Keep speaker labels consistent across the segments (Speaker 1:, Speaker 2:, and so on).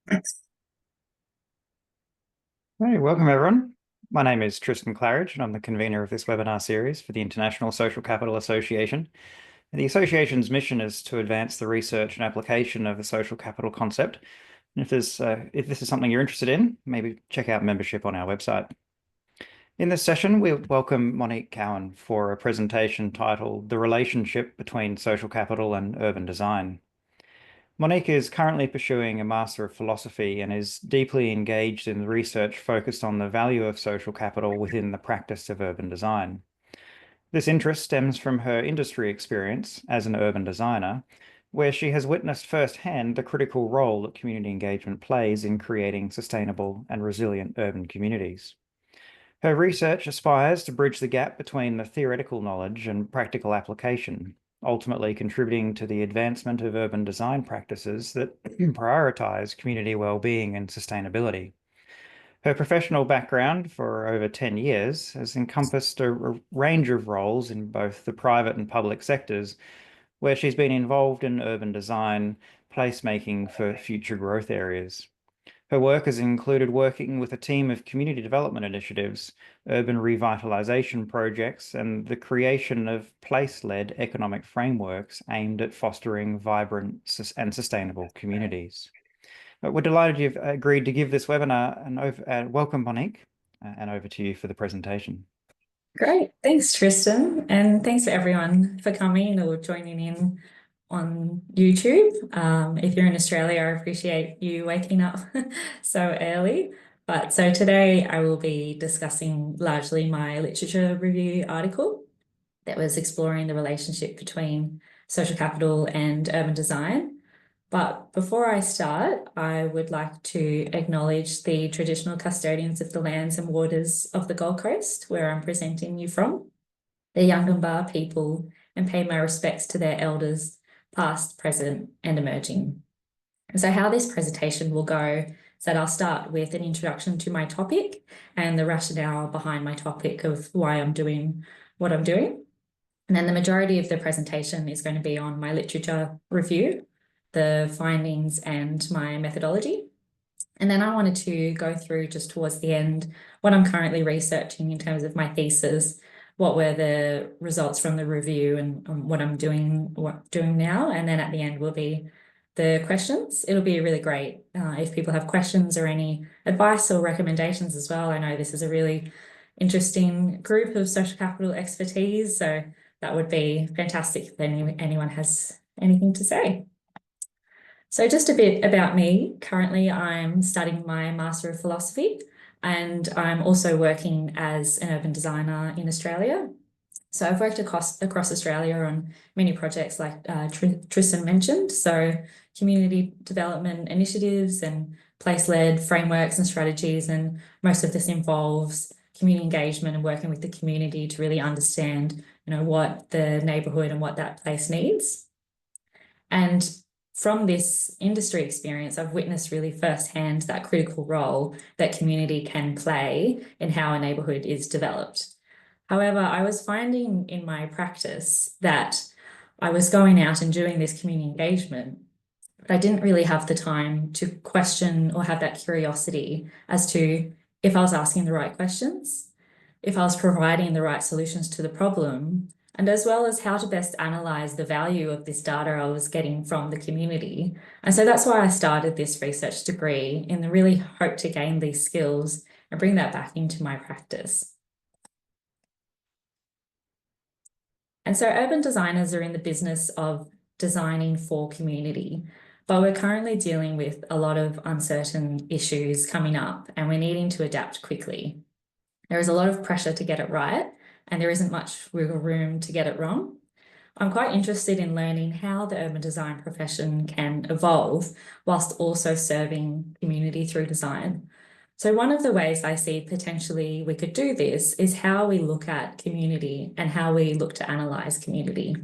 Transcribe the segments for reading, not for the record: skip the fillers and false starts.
Speaker 1: Hey, welcome everyone. My name is Tristan Claridge, and I'm the convener of this webinar series for the International Social Capital Association. The association's mission is to advance the research and application of the social capital concept. And if this is something you're interested in, maybe check out membership on our website. In this session, we welcome Monique Cowan for a presentation titled The Relationship Between Social Capital and Urban Design. Monique is currently pursuing a Master of Philosophy and is deeply engaged in research focused on the value of social capital within the practice of urban design. This interest stems from her industry experience as an urban designer, where she has witnessed firsthand the critical role that community engagement plays in creating sustainable and resilient urban communities. Her research aspires to bridge the gap between the theoretical knowledge and practical application, ultimately contributing to the advancement of urban design practices that prioritize community well-being and sustainability. Her professional background for over 10 years has encompassed a range of roles in both the private and public sectors, where she's been involved in urban design, placemaking for future growth areas. Her work has included working with a team of community development initiatives, urban revitalization projects, and the creation of place-led economic frameworks aimed at fostering vibrant and sustainable communities. We're delighted you've agreed to give this webinar, and welcome, Monique, and over to you for the presentation.
Speaker 2: Great, thanks Tristan, and thanks for everyone for coming or joining in on YouTube. If you're in Australia, I appreciate you waking up so early. So today I will be discussing largely my literature review article that was exploring the relationship between social capital and urban design. But before I start, I would like to acknowledge the traditional custodians of the lands and waters of the Gold Coast, where I'm presenting you from, the Yunganbar people, and pay my respects to their elders, past, present, and emerging. And so how this presentation will go is that I'll start with an introduction to my topic and the rationale behind my topic of why I'm doing what I'm doing. And then the majority of the presentation is going to be on my literature review, the findings, and my methodology. And then I wanted to go through just towards the end what I'm currently researching in terms of my thesis, what were the results from the review, and what I'm doing now. And then at the end will be the questions. It'll be really great if people have questions or any advice or recommendations as well. I know this is a really interesting group of social capital expertise, so that would be fantastic if anyone has anything to say. So just a bit about me. Currently, I'm studying my Master of Philosophy, and I'm also working as an urban designer in Australia. So I've worked across Australia on many projects like Tristan mentioned, so community development initiatives and place-led frameworks and strategies, and most of this involves community engagement and working with the community to really understand, what the neighbourhood and what that place needs. And from this industry experience, I've witnessed really firsthand that critical role that community can play in how a neighbourhood is developed. However, I was finding in my practice that I was going out and doing this community engagement, but I didn't really have the time to question or have that curiosity as to if I was asking the right questions, if I was providing the right solutions to the problem, and as well as how to best analyze the value of this data I was getting from the community. And so that's why I started this research degree, in the really hope to gain these skills and bring that back into my practice. And so urban designers are in the business of designing for community, but we're currently dealing with a lot of uncertain issues coming up, and we're needing to adapt quickly. There is a lot of pressure to get it right, and there isn't much wiggle room to get it wrong. I'm quite interested in learning how the urban design profession can evolve whilst also serving community through design. So one of the ways I see potentially we could do this is how we look at community and how we look to analyse community.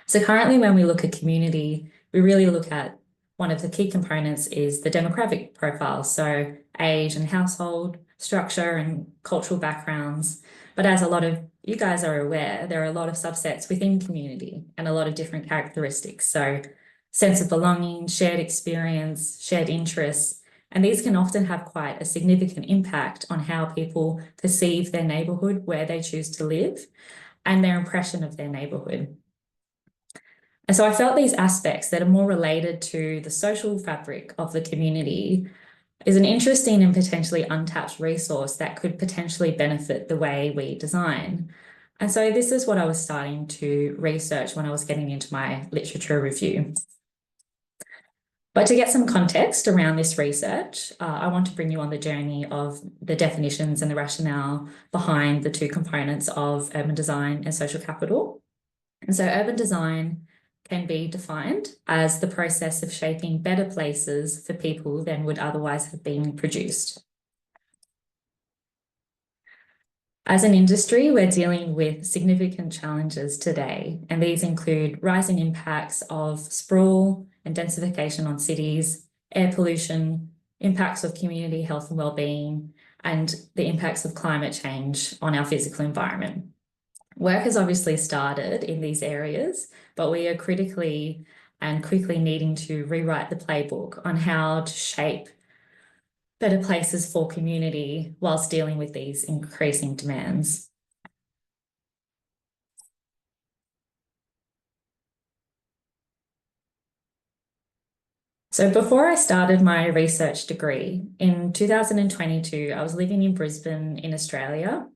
Speaker 2: So currently when we look at community, we really look at one of the key components is the demographic profile, so age and household, structure and cultural backgrounds. But as a lot of you guys are aware, there are a lot of subsets within community and a lot of different characteristics. So sense of belonging, shared experience, shared interests, and these can often have quite a significant impact on how people perceive their neighbourhood, where they choose to live, and their impression of their neighbourhood. And so I felt these aspects that are more related to the social fabric of the community is an interesting and potentially untapped resource that could potentially benefit the way we design. And so this is what I was starting to research when I was getting into my literature review. But to get some context around this research, I want to bring you on the journey of the definitions and the rationale behind the two components of urban design and social capital. And so urban design can be defined as the process of shaping better places for people than would otherwise have been produced. As an industry, we're dealing with significant challenges today, and these include rising impacts of sprawl and densification on cities, air pollution, impacts of community health and well-being, and the impacts of climate change on our physical environment. Work has obviously started in these areas, but we are critically and quickly needing to rewrite the playbook on how to shape better places for community whilst dealing with these increasing demands. So before I started my research degree in 2022, I was living in Brisbane in Australia,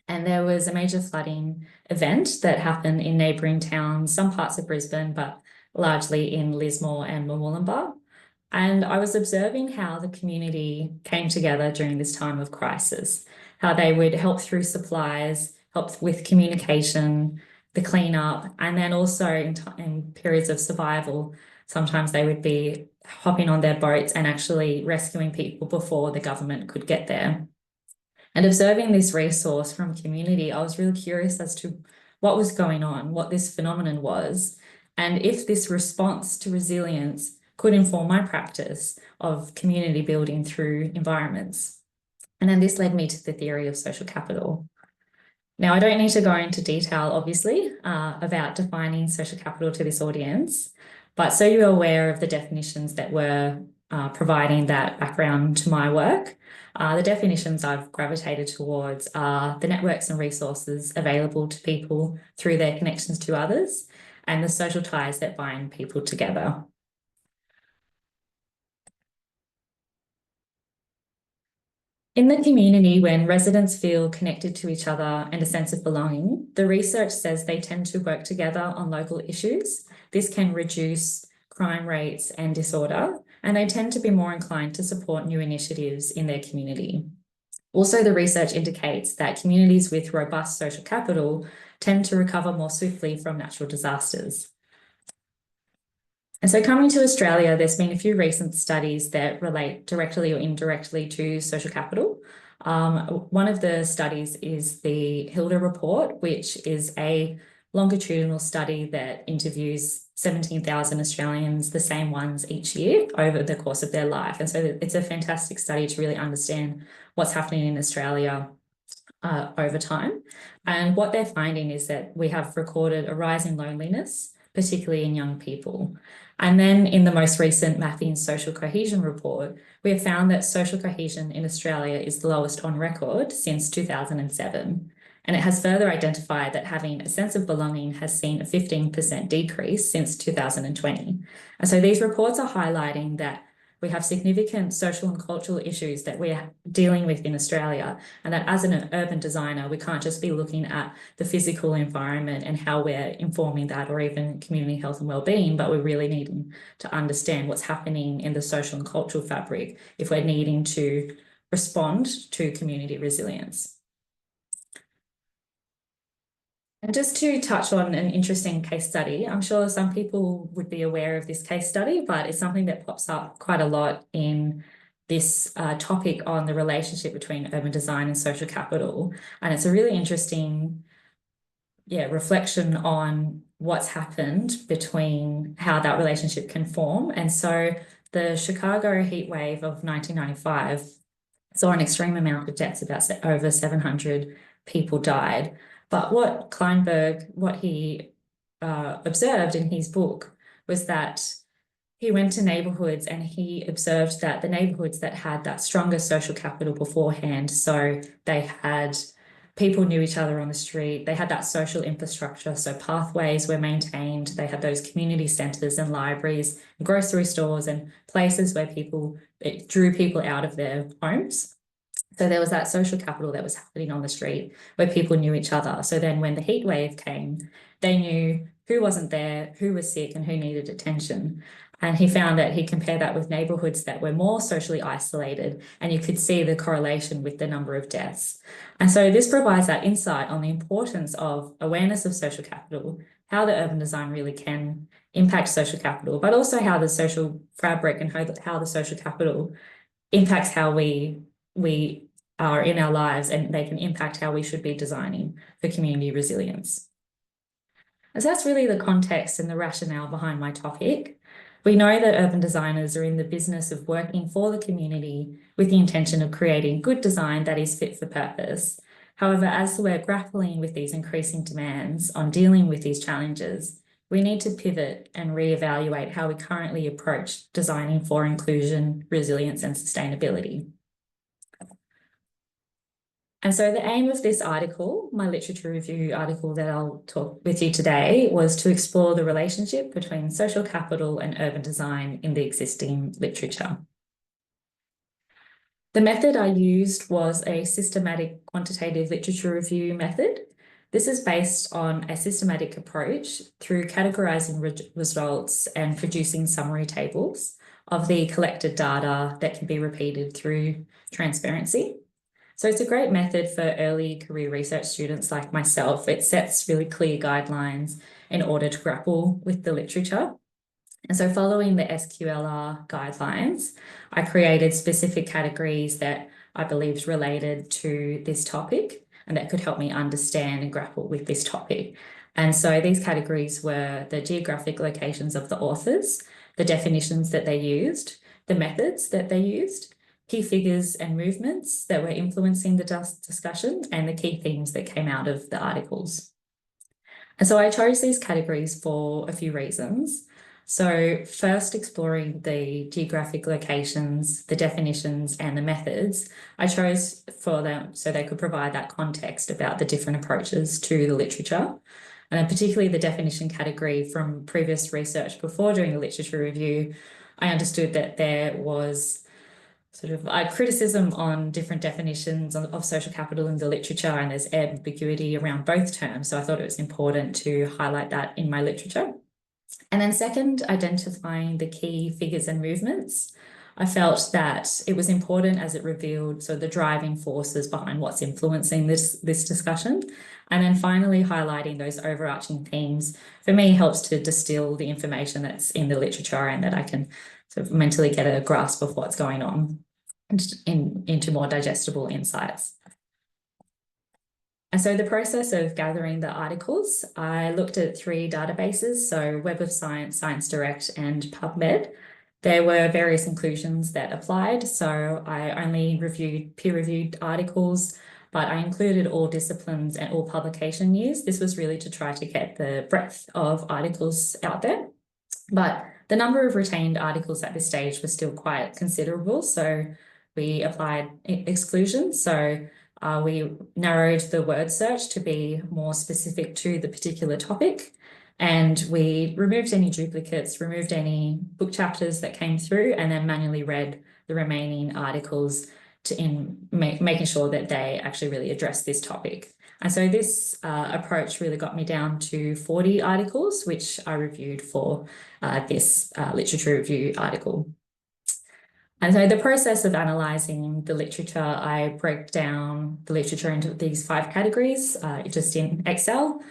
Speaker 2: and there was a major flooding event that happened in neighbouring towns, some parts of Brisbane, but largely in Lismore and Murwillumbah. And I was observing how the community came together during this time of crisis, how they would help through supplies, help with communication, the cleanup, and then also in periods of survival, sometimes they would be hopping on their boats and actually rescuing people before the government could get there. And observing this resource from community, I was really curious as to what was going on, what this phenomenon was, and if this response to resilience could inform my practice of community building through environments. And then this led me to the theory of social capital. Now, I don't need to go into detail, obviously, about defining social capital to this audience, but so you're aware of the definitions that were providing that background to my work. The definitions I've gravitated towards are the networks and resources available to people through their connections to others and the social ties that bind people together. In the community, when residents feel connected to each other and a sense of belonging, the research says they tend to work together on local issues. This can reduce crime rates and disorder, and they tend to be more inclined to support new initiatives in their community. Also, the research indicates that communities with robust social capital tend to recover more swiftly from natural disasters. And so coming to Australia, there's been a few recent studies that relate directly or indirectly to social capital. One of the studies is the Hilda report, which is a longitudinal study that interviews 17,000 Australians, the same ones each year over the course of their life. And so it's a fantastic study to really understand what's happening in Australia over time. And what they're finding is that we have recorded a rise in loneliness, particularly in young people. And then in the most recent Mapping Social Cohesion report, we have found that social cohesion in Australia is the lowest on record since 2007. And it has further identified that having a sense of belonging has seen a 15% decrease since 2020. And so these reports are highlighting that we have significant social and cultural issues that we're dealing with in Australia, and that as an urban designer, we can't just be looking at the physical environment and how we're informing that, or even community health and well-being, but we're really needing to understand what's happening in the social and cultural fabric if we're needing to respond to community resilience. And just to touch on an interesting case study, I'm sure some people would be aware of this case study, but it's something that pops up quite a lot in this topic on the relationship between urban design and social capital. And it's a really interesting reflection on what's happened between how that relationship can form. And so the Chicago heat wave of 1995 saw an extreme amount of deaths, about over 700 people died. But what he observed in his book was that he went to neighborhoods and he observed that the neighborhoods that had that stronger social capital beforehand, so they had people knew each other on the street, they had that social infrastructure, so pathways were maintained, they had those community centers and libraries, and grocery stores and places where it drew people out of their homes. So there was that social capital that was happening on the street where people knew each other. So then when the heat wave came, they knew who wasn't there, who was sick, and who needed attention. And he found that he compared that with neighborhoods that were more socially isolated, and you could see the correlation with the number of deaths. And so this provides that insight on the importance of awareness of social capital, how the urban design really can impact social capital, but also how the social fabric and how the social capital impacts how we are in our lives, and they can impact how we should be designing for community resilience. And so that's really the context and the rationale behind my topic. We know that urban designers are in the business of working for the community with the intention of creating good design that is fit for purpose. However, as we're grappling with these increasing demands on dealing with these challenges, we need to pivot and reevaluate how we currently approach designing for inclusion, resilience, and sustainability. And so the aim of this article, my literature review article that I'll talk with you today, was to explore the relationship between social capital and urban design in the existing literature. The method I used was a systematic quantitative literature review method. This is based on a systematic approach through categorizing results and producing summary tables of the collected data that can be repeated through transparency. So it's a great method for early career research students like myself. It sets really clear guidelines in order to grapple with the literature. And so following the SQLR guidelines, I created specific categories that I believed related to this topic and that could help me understand and grapple with this topic. And so these categories were the geographic locations of the authors, the definitions that they used, the methods that they used, key figures and movements that were influencing the discussion, and the key themes that came out of the articles. And so I chose these categories for a few reasons. So first, exploring the geographic locations, the definitions, and the methods, I chose for them so they could provide that context about the different approaches to the literature. And then particularly the definition category, from previous research before doing the literature review, I understood that there was sort of criticism on different definitions of social capital in the literature, and there's ambiguity around both terms. So I thought it was important to highlight that in my literature. And then second, identifying the key figures and movements. I felt that it was important as it revealed the driving forces behind what's influencing this discussion. And then finally, highlighting those overarching themes, for me, helps to distill the information that's in the literature and that I can sort of mentally get a grasp of what's going on into more digestible insights. And so the process of gathering the articles, I looked at 3 databases, so Web of Science, ScienceDirect, and PubMed. There were various inclusions that applied, so I only reviewed peer-reviewed articles, but I included all disciplines and all publication years. This was really to try to get the breadth of articles out there. But the number of retained articles at this stage was still quite considerable, so we applied exclusions. So we narrowed the word search to be more specific to the particular topic, and we removed any duplicates, removed any book chapters that came through, and then manually read the remaining articles making sure that they actually really address this topic. And so this approach really got me down to 40 articles, which I reviewed for this literature review article. And so the process of analysing the literature, I break down the literature into these 5 categories, just in Excel.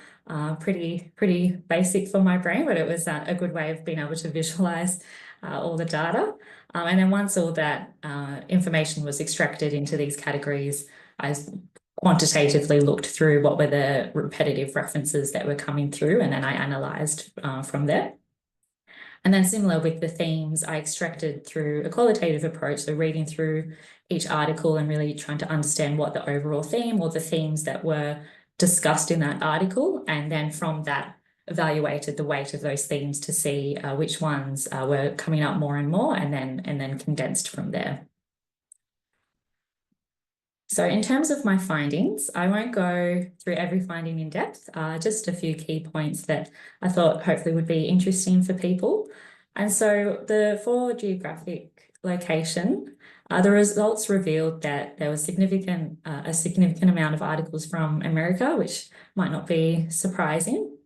Speaker 2: Pretty basic for my brain, but it was a good way of being able to visualise all the data. And then once all that information was extracted into these categories, I quantitatively looked through what were the repetitive references that were coming through, and then I analysed from there. And then similar with the themes, I extracted through a qualitative approach, so reading through each article and really trying to understand what the overall theme or the themes that were discussed in that article. And then from that, evaluated the weight of those themes to see which ones were coming up more and more, and then condensed from there. So in terms of my findings, I won't go through every finding in depth, just a few key points that I thought hopefully would be interesting for people. And so for geographic location, the results revealed that there was a significant amount of articles from America, which might not be surprising.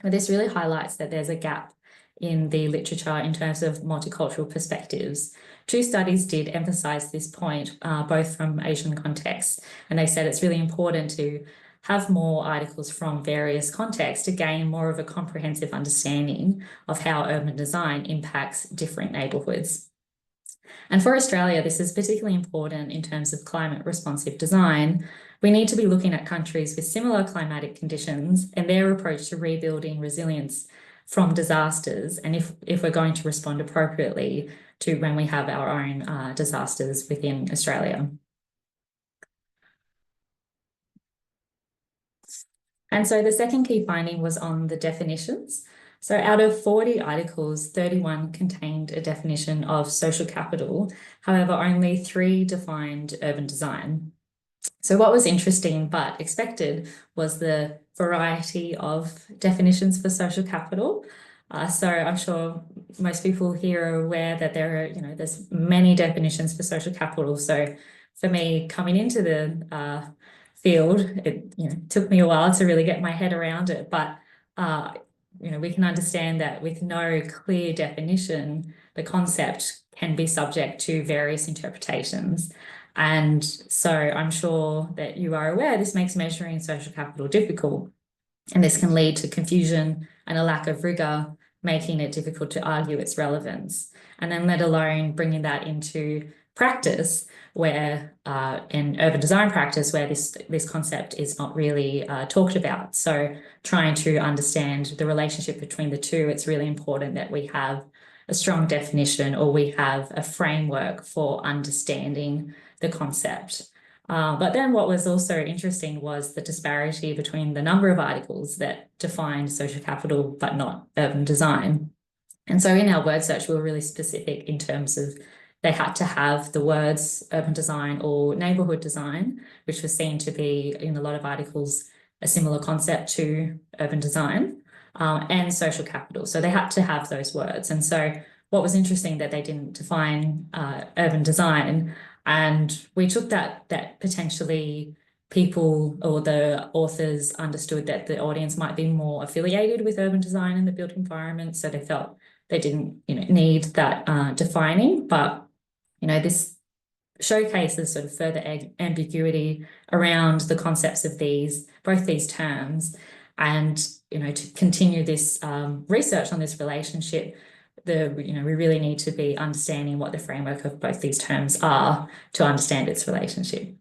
Speaker 2: But this really highlights that there's a gap in the literature in terms of multicultural perspectives. Two studies did emphasize this point, both from Asian contexts, and they said it's really important to have more articles from various contexts to gain more of a comprehensive understanding of how urban design impacts different neighbourhoods. And for Australia, this is particularly important in terms of climate responsive design. We need to be looking at countries with similar climatic conditions and their approach to rebuilding resilience from disasters, and if we're going to respond appropriately to when we have our own disasters within Australia. And so the second key finding was on the definitions. So out of 40 articles, 31 contained a definition of social capital. However, only 3 defined urban design. So what was interesting but expected was the variety of definitions for social capital. So I'm sure most people here are aware that there's many definitions for social capital. So for me, coming into the field, it took me a while to really get my head around it. But we can understand that with no clear definition, the concept can be subject to various interpretations. And so I'm sure that you are aware this makes measuring social capital difficult. And this can lead to confusion and a lack of rigor, making it difficult to argue its relevance. And then let alone bringing that into practice, where in urban design practice, where this concept is not really talked about. So trying to understand the relationship between the two, it's really important that we have a strong definition, or we have a framework for understanding the concept. But then what was also interesting was the disparity between the number of articles that defined social capital but not urban design. And so in our word search, we were really specific in terms of they had to have the words urban design or neighbourhood design, which was seen to be in a lot of articles a similar concept to urban design, and social capital. So they had to have those words. And so what was interesting that they didn't define urban design, and we took that potentially people or the authors understood that the audience might be more affiliated with urban design and the built environment, so they felt they didn't need that defining. But this showcases sort of further ambiguity around the concepts of both these terms. And to continue this research on this relationship, we really need to be understanding what the framework of both these terms are to understand its relationship.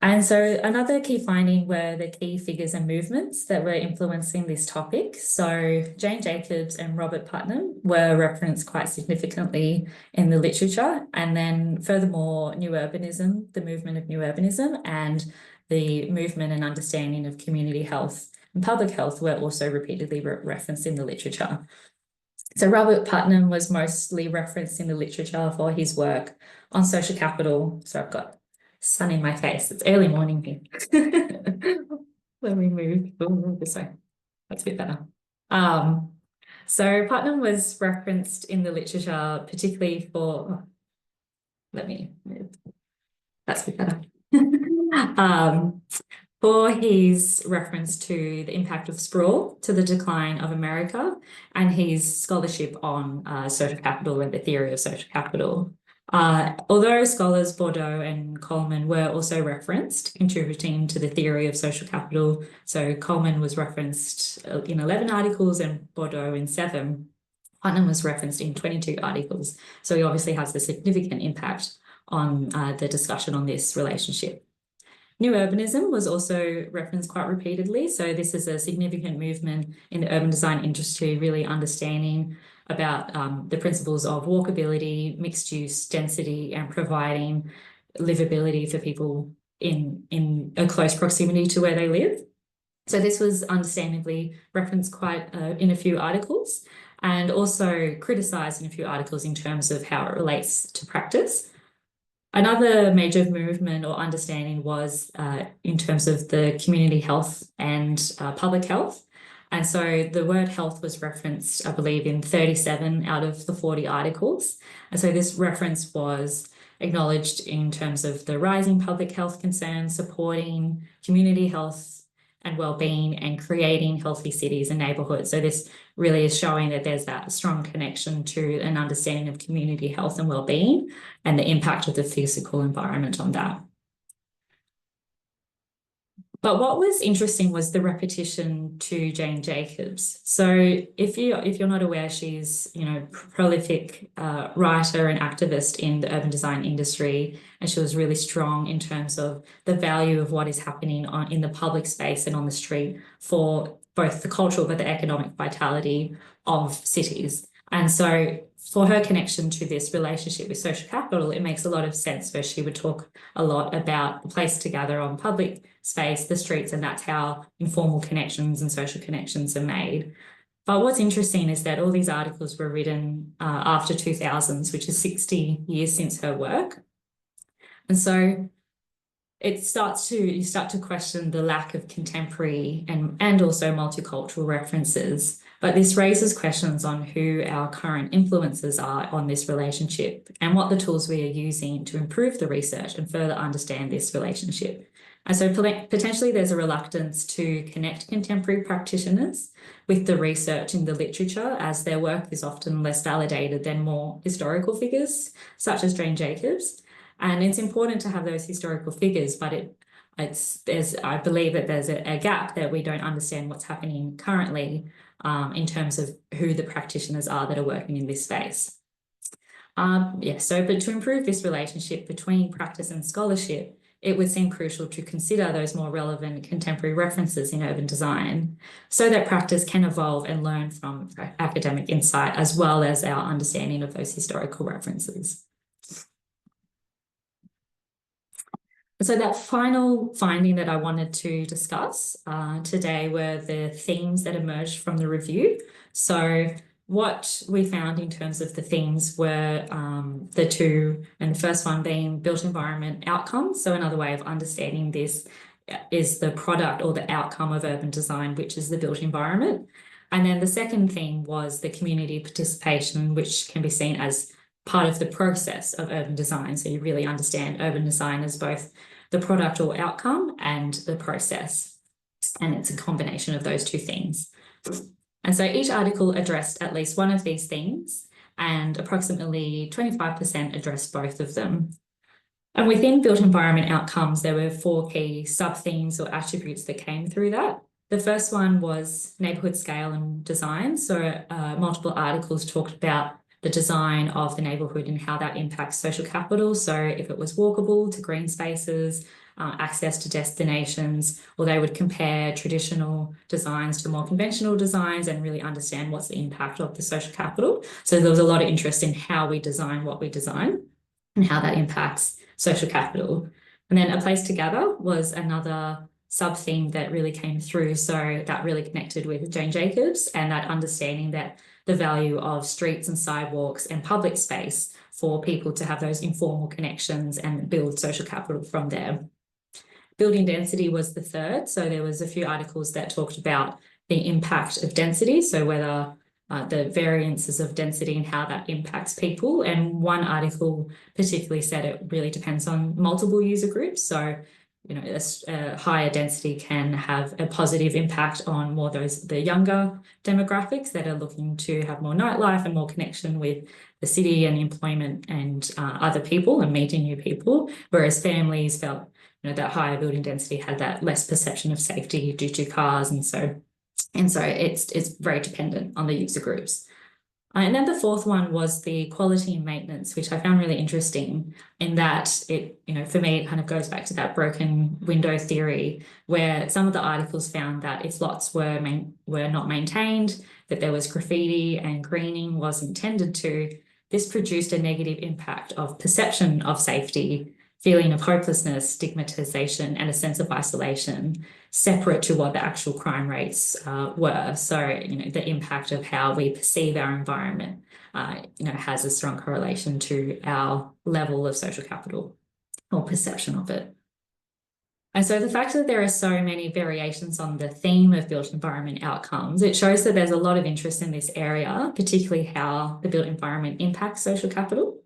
Speaker 2: And so another key finding were the key figures and movements that were influencing this topic. So Jane Jacobs and Robert Putnam were referenced quite significantly in the literature. And then furthermore, New Urbanism, the movement of New Urbanism, and the movement and understanding of community health and public health were also repeatedly referenced in the literature. So Robert Putnam was mostly referenced in the literature for his work on social capital. So I've got sun in my face. It's early morning here. Let me move this way. That's a bit better. So Putnam was referenced in the literature, particularly for, let me move. That's a bit better. For his reference to the impact of sprawl to the decline of America, and his scholarship on social capital and the theory of social capital. Although scholars Bordeaux and Coleman were also referenced, contributing to the theory of social capital, so Coleman was referenced in 11 articles and Bordeaux in 7, Putnam was referenced in 22 articles. So he obviously has a significant impact on the discussion on this relationship. New urbanism was also referenced quite repeatedly. So this is a significant movement in the urban design industry, really understanding about the principles of walkability, mixed use, density, and providing livability for people in a close proximity to where they live. So this was understandably referenced quite in a few articles, and also criticised in a few articles in terms of how it relates to practice. Another major movement or understanding was in terms of the community health and public health. And so the word health was referenced, I believe, in 37 out of the 40 articles. And so this reference was acknowledged in terms of the rising public health concerns, supporting community health and well-being, and creating healthy cities and neighbourhoods. So this really is showing that there's that strong connection to an understanding of community health and well-being and the impact of the physical environment on that. But what was interesting was the repetition to Jane Jacobs. So if you're not aware, she's prolific writer and activist in the urban design industry, and she was really strong in terms of the value of what is happening in the public space and on the street for both the cultural but the economic vitality of cities. And so for her connection to this relationship with social capital, it makes a lot of sense where she would talk a lot about the place to gather on public space, the streets, and that's how informal connections and social connections are made. But what's interesting is that all these articles were written after 2000s, which is 60 years since her work. And so you start to question the lack of contemporary and also multicultural references. But this raises questions on who our current influences are on this relationship and what the tools we are using to improve the research and further understand this relationship. And so potentially there's a reluctance to connect contemporary practitioners with the research in the literature, as their work is often less validated than more historical figures, such as Jane Jacobs. And it's important to have those historical figures, but I believe that there's a gap that we don't understand what's happening currently in terms of who the practitioners are that are working in this space. But to improve this relationship between practice and scholarship, it would seem crucial to consider those more relevant contemporary references in urban design so that practice can evolve and learn from academic insight as well as our understanding of those historical references. So that final finding that I wanted to discuss today were the themes that emerged from the review. So what we found in terms of the themes were the two, and the first one being built environment outcomes. So another way of understanding this is the product or the outcome of urban design, which is the built environment. And then the second theme was the community participation, which can be seen as part of the process of urban design. So you really understand urban design as both the product or outcome and the process. And it's a combination of those two things. And so each article addressed at least one of these themes, and approximately 25% addressed both of them. And within built environment outcomes, there were 4 key sub-themes or attributes that came through that. The first one was neighbourhood scale and design. So multiple articles talked about the design of the neighbourhood and how that impacts social capital. So if it was walkable to green spaces, access to destinations, or they would compare traditional designs to more conventional designs and really understand what's the impact of the social capital. So there was a lot of interest in how we design what we design and how that impacts social capital. And then a place to gather was another sub-theme that really came through. So that really connected with Jane Jacobs and that understanding that the value of streets and sidewalks and public space for people to have those informal connections and build social capital from there. Building density was the third. So there was a few articles that talked about the impact of density. So whether the variances of density and how that impacts people. And one article particularly said it really depends on multiple user groups. So a higher density can have a positive impact on more the younger demographics that are looking to have more nightlife and more connection with the city and employment and other people and meeting new people, whereas families felt that higher building density had that less perception of safety due to cars, and so it's very dependent on the user groups. And then the fourth one was the quality and maintenance, which I found really interesting in that it, for me, it kind of goes back to that broken window theory, where some of the articles found that if lots were not maintained, that there was graffiti and greening was intended to, this produced a negative impact of perception of safety feeling of hopelessness, stigmatization, and a sense of isolation, separate to what the actual crime rates were. So, the impact of how we perceive our environment, has a strong correlation to our level of social capital or perception of it. And so the fact that there are so many variations on the theme of built environment outcomes, it shows that there's a lot of interest in this area, particularly how the built environment impacts social capital.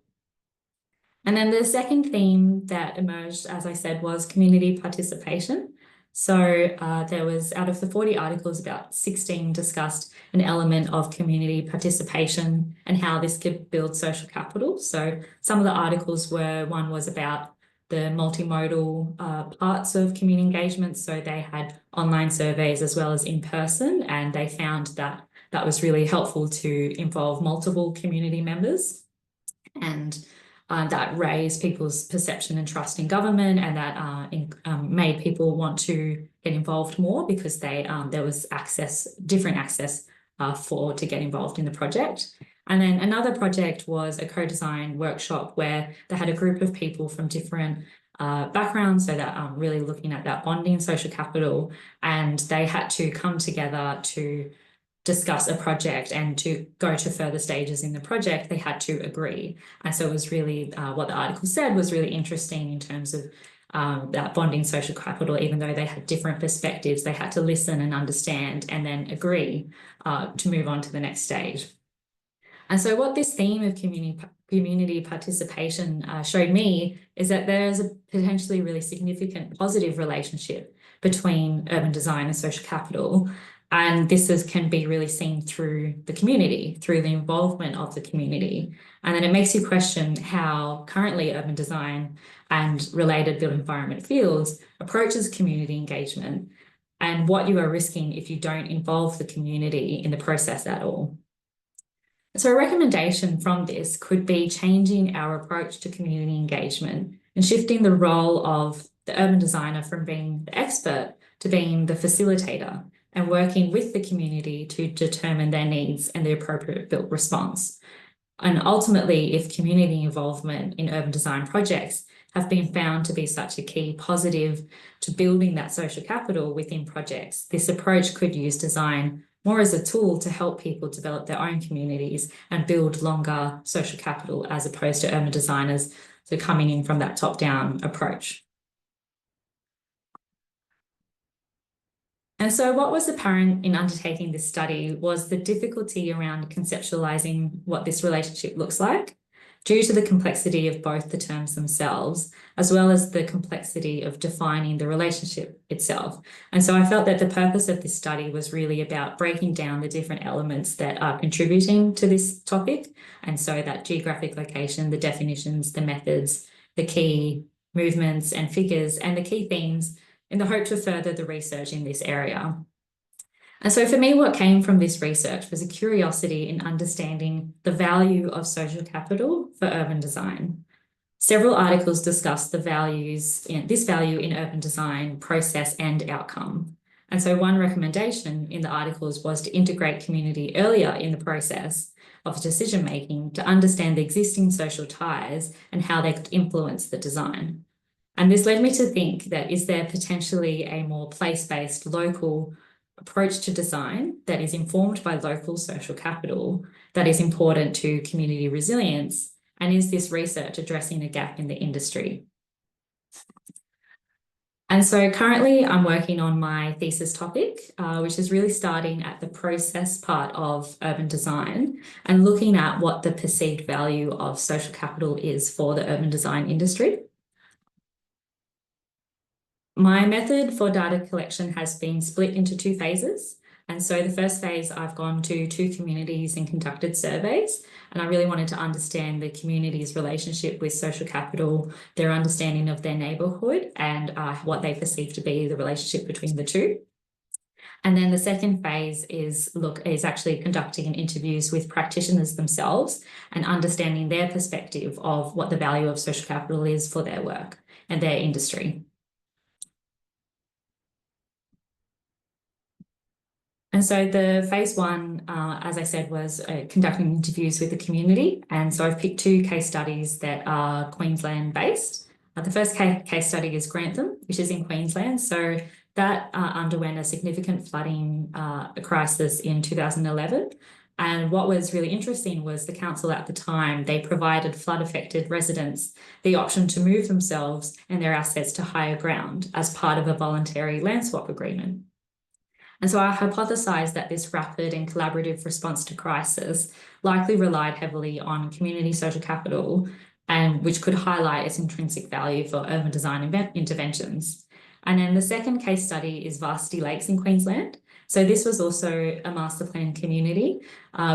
Speaker 2: And then the second theme that emerged, as I said, was community participation. So there was, out of the 40 articles, about 16 discussed an element of community participation and how this could build social capital. So some of the articles one was about the multimodal parts of community engagement. So they had online surveys as well as in person, and they found that that was really helpful to involve multiple community members. And that raised people's perception and trust in government, and that made people want to get involved more because there was different access to get involved in the project. And then another project was a co-design workshop where they had a group of people from different backgrounds, so that really looking at that bonding social capital, and they had to come together to discuss a project, and to go to further stages in the project, they had to agree. And so it was really, what the article said was really interesting in terms of that bonding social capital. Even though they had different perspectives, they had to listen and understand and then agree to move on to the next stage. And so what this theme of community participation showed me is that there's a potentially really significant positive relationship between urban design and social capital. And this can be really seen through the community, through the involvement of the community. And then it makes you question how currently urban design and related built environment fields approaches community engagement, and what you are risking if you don't involve the community in the process at all. So a recommendation from this could be changing our approach to community engagement and shifting the role of the urban designer from being the expert to being the facilitator, and working with the community to determine their needs and the appropriate built response. And ultimately, if community involvement in urban design projects have been found to be such a key positive to building that social capital within projects, this approach could use design more as a tool to help people develop their own communities and build longer social capital, as opposed to urban designers coming in from that top-down approach. And so what was apparent in undertaking this study was the difficulty around conceptualizing what this relationship looks like, due to the complexity of both the terms themselves, as well as the complexity of defining the relationship itself. And so I felt that the purpose of this study was really about breaking down the different elements that are contributing to this topic. And so that geographic location, the definitions, the methods, the key movements and figures, and the key themes, in the hope to further the research in this area. And so for me, what came from this research was a curiosity in understanding the value of social capital for urban design. Several articles discussed this value in urban design, process, and outcome. And so one recommendation in the articles was to integrate community earlier in the process of decision-making to understand the existing social ties and how they could influence the design. And this led me to think that, is there potentially a more place-based, local approach to design that is informed by local social capital that is important to community resilience? And is this research addressing a gap in the industry? And so currently I'm working on my thesis topic, which is really starting at the process part of urban design and looking at what the perceived value of social capital is for the urban design industry. My method for data collection has been split into two phases. And so the first phase, I've gone to 2 communities and conducted surveys. And I really wanted to understand the community's relationship with social capital, their understanding of their neighbourhood, and what they perceive to be the relationship between the two. And then the second phase is actually conducting interviews with practitioners themselves and understanding their perspective of what the value of social capital is for their work and their industry. And so the phase 1, as I said, was conducting interviews with the community. And so I've picked 2 case studies that are Queensland based. The first case study is Grantham, which is in Queensland. So that underwent a significant flooding crisis in 2011. And what was really interesting was the council at the time, they provided flood-affected residents the option to move themselves and their assets to higher ground as part of a voluntary land swap agreement. And so I hypothesised that this rapid and collaborative response to crisis likely relied heavily on community social capital, and which could highlight its intrinsic value for urban design interventions. And then the second case study is Varsity Lakes in Queensland. So this was also a master plan community,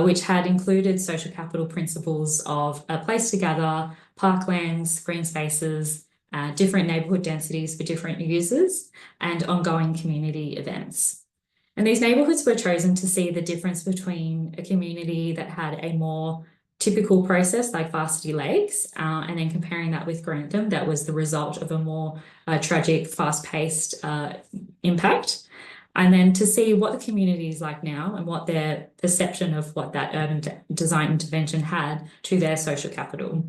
Speaker 2: which had included social capital principles of a place to gather, parklands, green spaces, different neighbourhood densities for different users, and ongoing community events. And these neighbourhoods were chosen to see the difference between a community that had a more typical process like Varsity Lakes, and then comparing that with Grantham, that was the result of a more tragic, fast-paced impact. And then to see what the community is like now and what their perception of what that urban design intervention had to their social capital.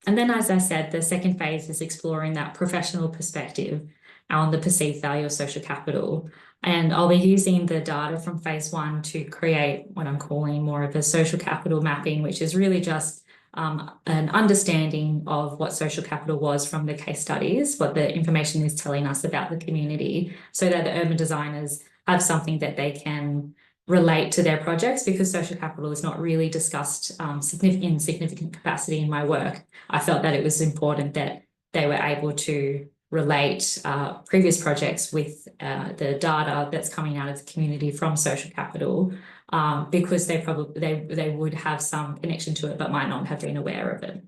Speaker 2: And then, as I said, the second phase is exploring that professional perspective on the perceived value of social capital. And I'll be using the data from phase one to create what I'm calling more of a social capital mapping, which is really just an understanding of what social capital was from the case studies, what the information is telling us about the community, so that the urban designers have something that they can relate to their projects, because social capital is not really discussed in significant capacity in my work. I felt that it was important that they were able to relate previous projects with the data that's coming out of the community from social capital, because they would have some connection to it but might not have been aware of it.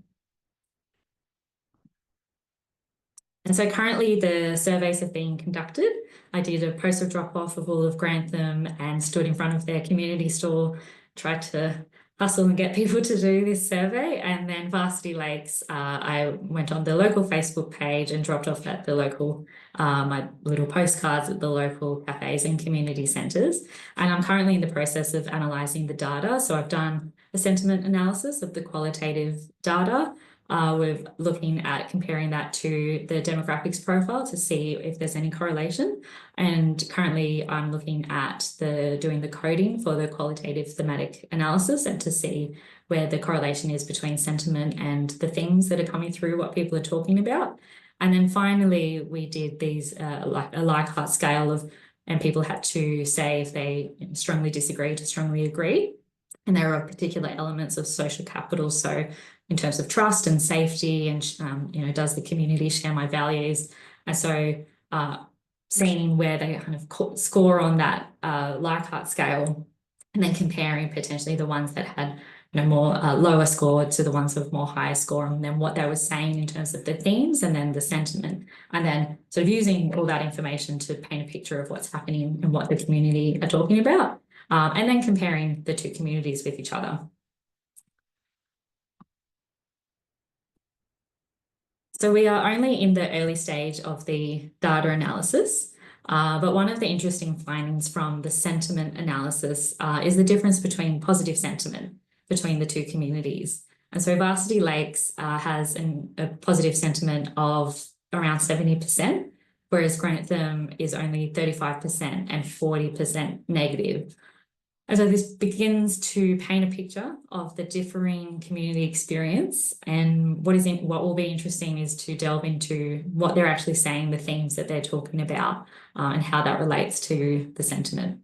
Speaker 2: And so currently the surveys have been conducted. I did a postal drop-off of all of Grantham and stood in front of their community store, tried to hustle and get people to do this survey. And then Varsity Lakes, I went on the local Facebook page and dropped off at the local, my little postcards at the local cafes and community centres. And I'm currently in the process of analysing the data. So I've done a sentiment analysis of the qualitative data. We're looking at comparing that to the demographics profile to see if there's any correlation. And currently I'm looking at doing the coding for the qualitative thematic analysis, and to see where the correlation is between sentiment and the things that are coming through, what people are talking about. And then finally, we did these like a Likert scale of, and people had to say if they strongly disagree to strongly agree. And there are particular elements of social capital. So in terms of trust and safety and, does the community share my values? And so seeing where they kind of score on that Likert scale, and then comparing potentially the ones that had more lower score to the ones with more higher score, and then what they were saying in terms of the themes and then the sentiment, and then sort of using all that information to paint a picture of what's happening and what the community are talking about, and then comparing the two communities with each other. So we are only in the early stage of the data analysis, but one of the interesting findings from the sentiment analysis is the difference between positive sentiment between the two communities. And so Varsity Lakes has a positive sentiment of around 70%, whereas Grantham is only 35% and 40% negative. And so this begins to paint a picture of the differing community experience, and what will be interesting is to delve into what they're actually saying, the themes that they're talking about, and how that relates to the sentiment.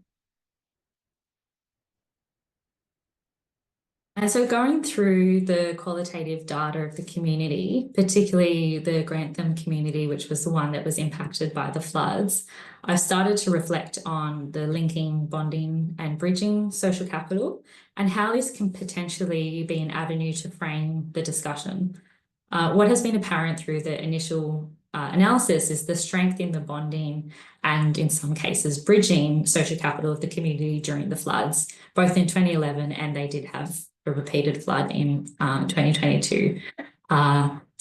Speaker 2: And so going through the qualitative data of the community, particularly the Grantham community, which was the one that was impacted by the floods, I started to reflect on the linking, bonding and bridging social capital, and how this can potentially be an avenue to frame the discussion. What has been apparent through the initial analysis is the strength in the bonding and, in some cases, bridging social capital of the community during the floods, both in 2011, and they did have a repeated flood in 2022.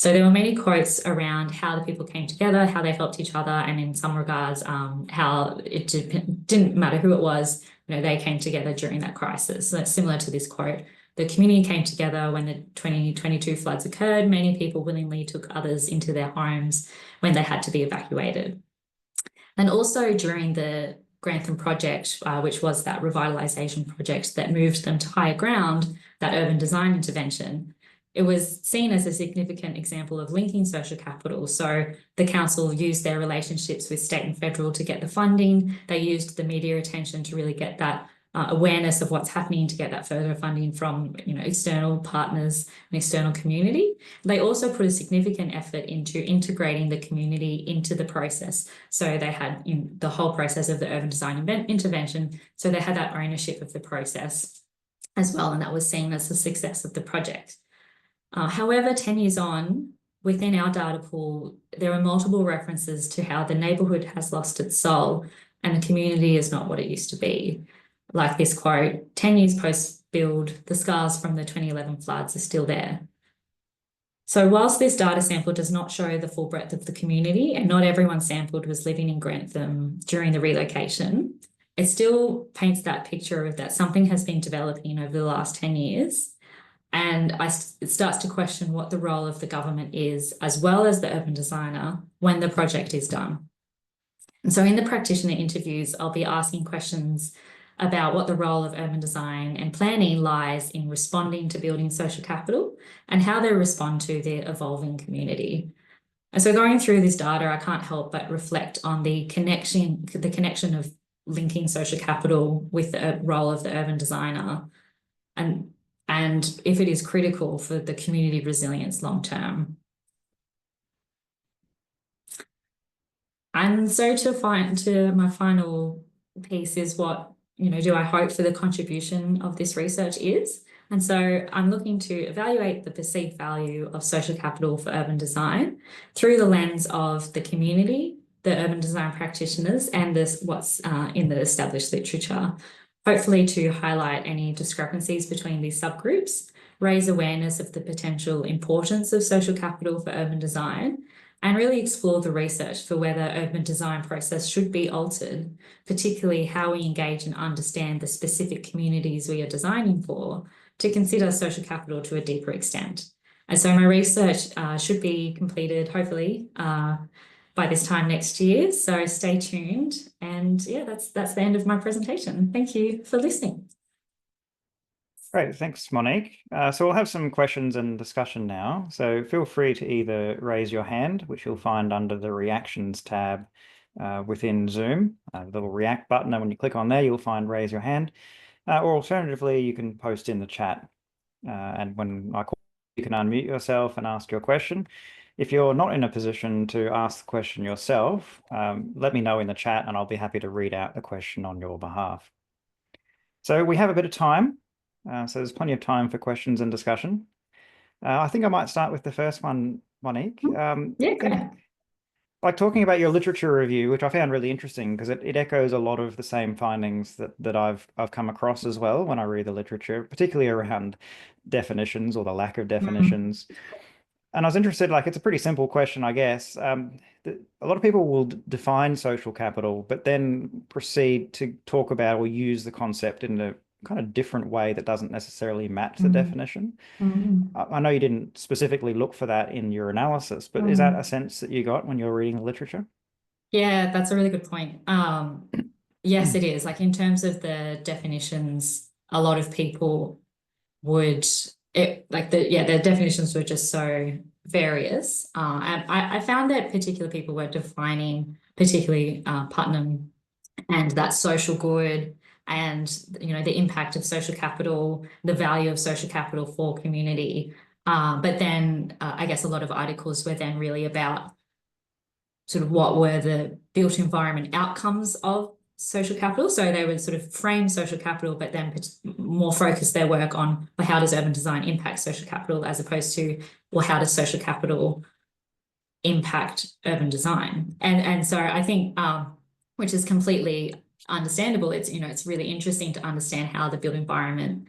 Speaker 2: So there were many quotes around how the people came together, how they helped each other, and in some regards, how it didn't matter who it was, they came together during that crisis. So that's similar to this quote the community came together when the 2022 floods occurred. Many people willingly took others into their homes when they had to be evacuated. And also during the Grantham project, which was that revitalisation project that moved them to higher ground, that urban design intervention, it was seen as a significant example of linking social capital. So the council used their relationships with state and federal to get the funding. They used the media attention to really get that awareness of what's happening, to get that further funding from external partners and external community. They also put a significant effort into integrating the community into the process. So they had the whole process of the urban design intervention. So they had that ownership of the process as well, and that was seen as the success of the project. However, 10 years on, within our data pool, there are multiple references to how the neighbourhood has lost its soul and the community is not what it used to be. Like this quote, 10 years post-build, the scars from the 2011 floods are still there. So whilst this data sample does not show the full breadth of the community, and not everyone sampled was living in Grantham during the relocation, it still paints that picture of that something has been developing over the last 10 years. And it starts to question what the role of the government is, as well as the urban designer, when the project is done. And so in the practitioner interviews, I'll be asking questions about what the role of urban design and planning lies in responding to building social capital and how they respond to the evolving community. And so going through this data, I can't help but reflect on the connection of linking social capital with the role of the urban designer, and if it is critical for the community resilience long term. And so to my final piece is what do I hope for the contribution of this research is. And so I'm looking to evaluate the perceived value of social capital for urban design through the lens of the community, the urban design practitioners, and what's in the established literature. Hopefully to highlight any discrepancies between these subgroups, raise awareness of the potential importance of social capital for urban design, and really explore the research for whether urban design process should be altered, particularly how we engage and understand the specific communities we are designing for, to consider social capital to a deeper extent. And so my research should be completed, hopefully, by this time next year. So stay tuned. And yeah, that's the end of my presentation. Thank you for listening.
Speaker 1: Great, thanks, Monique. So we'll have some questions and discussion now. So feel free to either raise your hand, which you'll find under the Reactions tab within Zoom, the little React button, and when you click on there, you'll find Raise Your Hand. Or alternatively, you can post in the chat. And when I call, you can unmute yourself and ask your question. If you're not in a position to ask the question yourself, let me know in the chat and I'll be happy to read out the question on your behalf. So we have a bit of time. So there's plenty of time for questions and discussion. I think I might start with the first one, Monique.
Speaker 2: Yeah, great.
Speaker 1: Like talking about your literature review, which I found really interesting because it echoes a lot of the same findings that I've come across as well when I read the literature, particularly around definitions or the lack of definitions. And I was interested, like, it's a pretty simple question, I guess. A lot of people will define social capital, but then proceed to talk about or use the concept in a kind of different way that doesn't necessarily match the definition. I know you didn't specifically look for that in your analysis, but is that a sense that you got when you're reading the literature?
Speaker 2: Yeah, that's a really good point. Yes, it is. Like in terms of the definitions, a lot of people the definitions were just so various. And I found that particular people were defining, particularly Putnam, and that social good and the impact of social capital, the value of social capital for community. But then I guess a lot of articles were then really about sort of what were the built environment outcomes of social capital. So they would sort of frame social capital, but then more focus their work on, well, how does urban design impact social capital, as opposed to, well, how does social capital impact urban design? And so I think, which is completely understandable, it's really interesting to understand how the built environment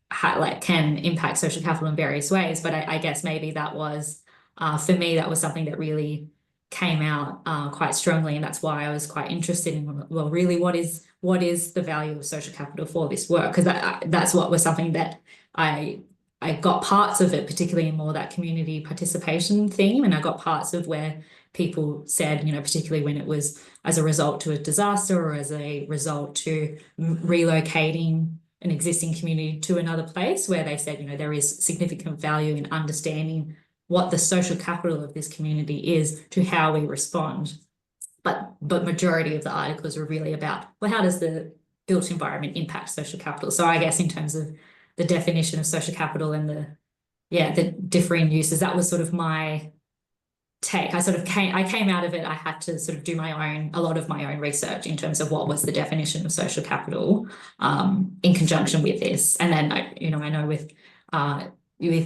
Speaker 2: can impact social capital in various ways. But I guess maybe that was, for me, that was something that really came out quite strongly, and that's why I was quite interested in, well, really, what is the value of social capital for this work? Because that's what was something that I I got parts of it, particularly in more that community participation theme, and I got parts of where people said, particularly when it was as a result to a disaster or as a result to relocating an existing community to another place, where they said, there is significant value in understanding what the social capital of this community is to how we respond. But majority of the articles were really about, well, how does the built environment impact social capital? So I guess in terms of the definition of social capital and the differing uses, that was sort of my take. I came out of it. I had to sort of do a lot of my own research in terms of what was the definition of social capital, in conjunction with this. And then I know with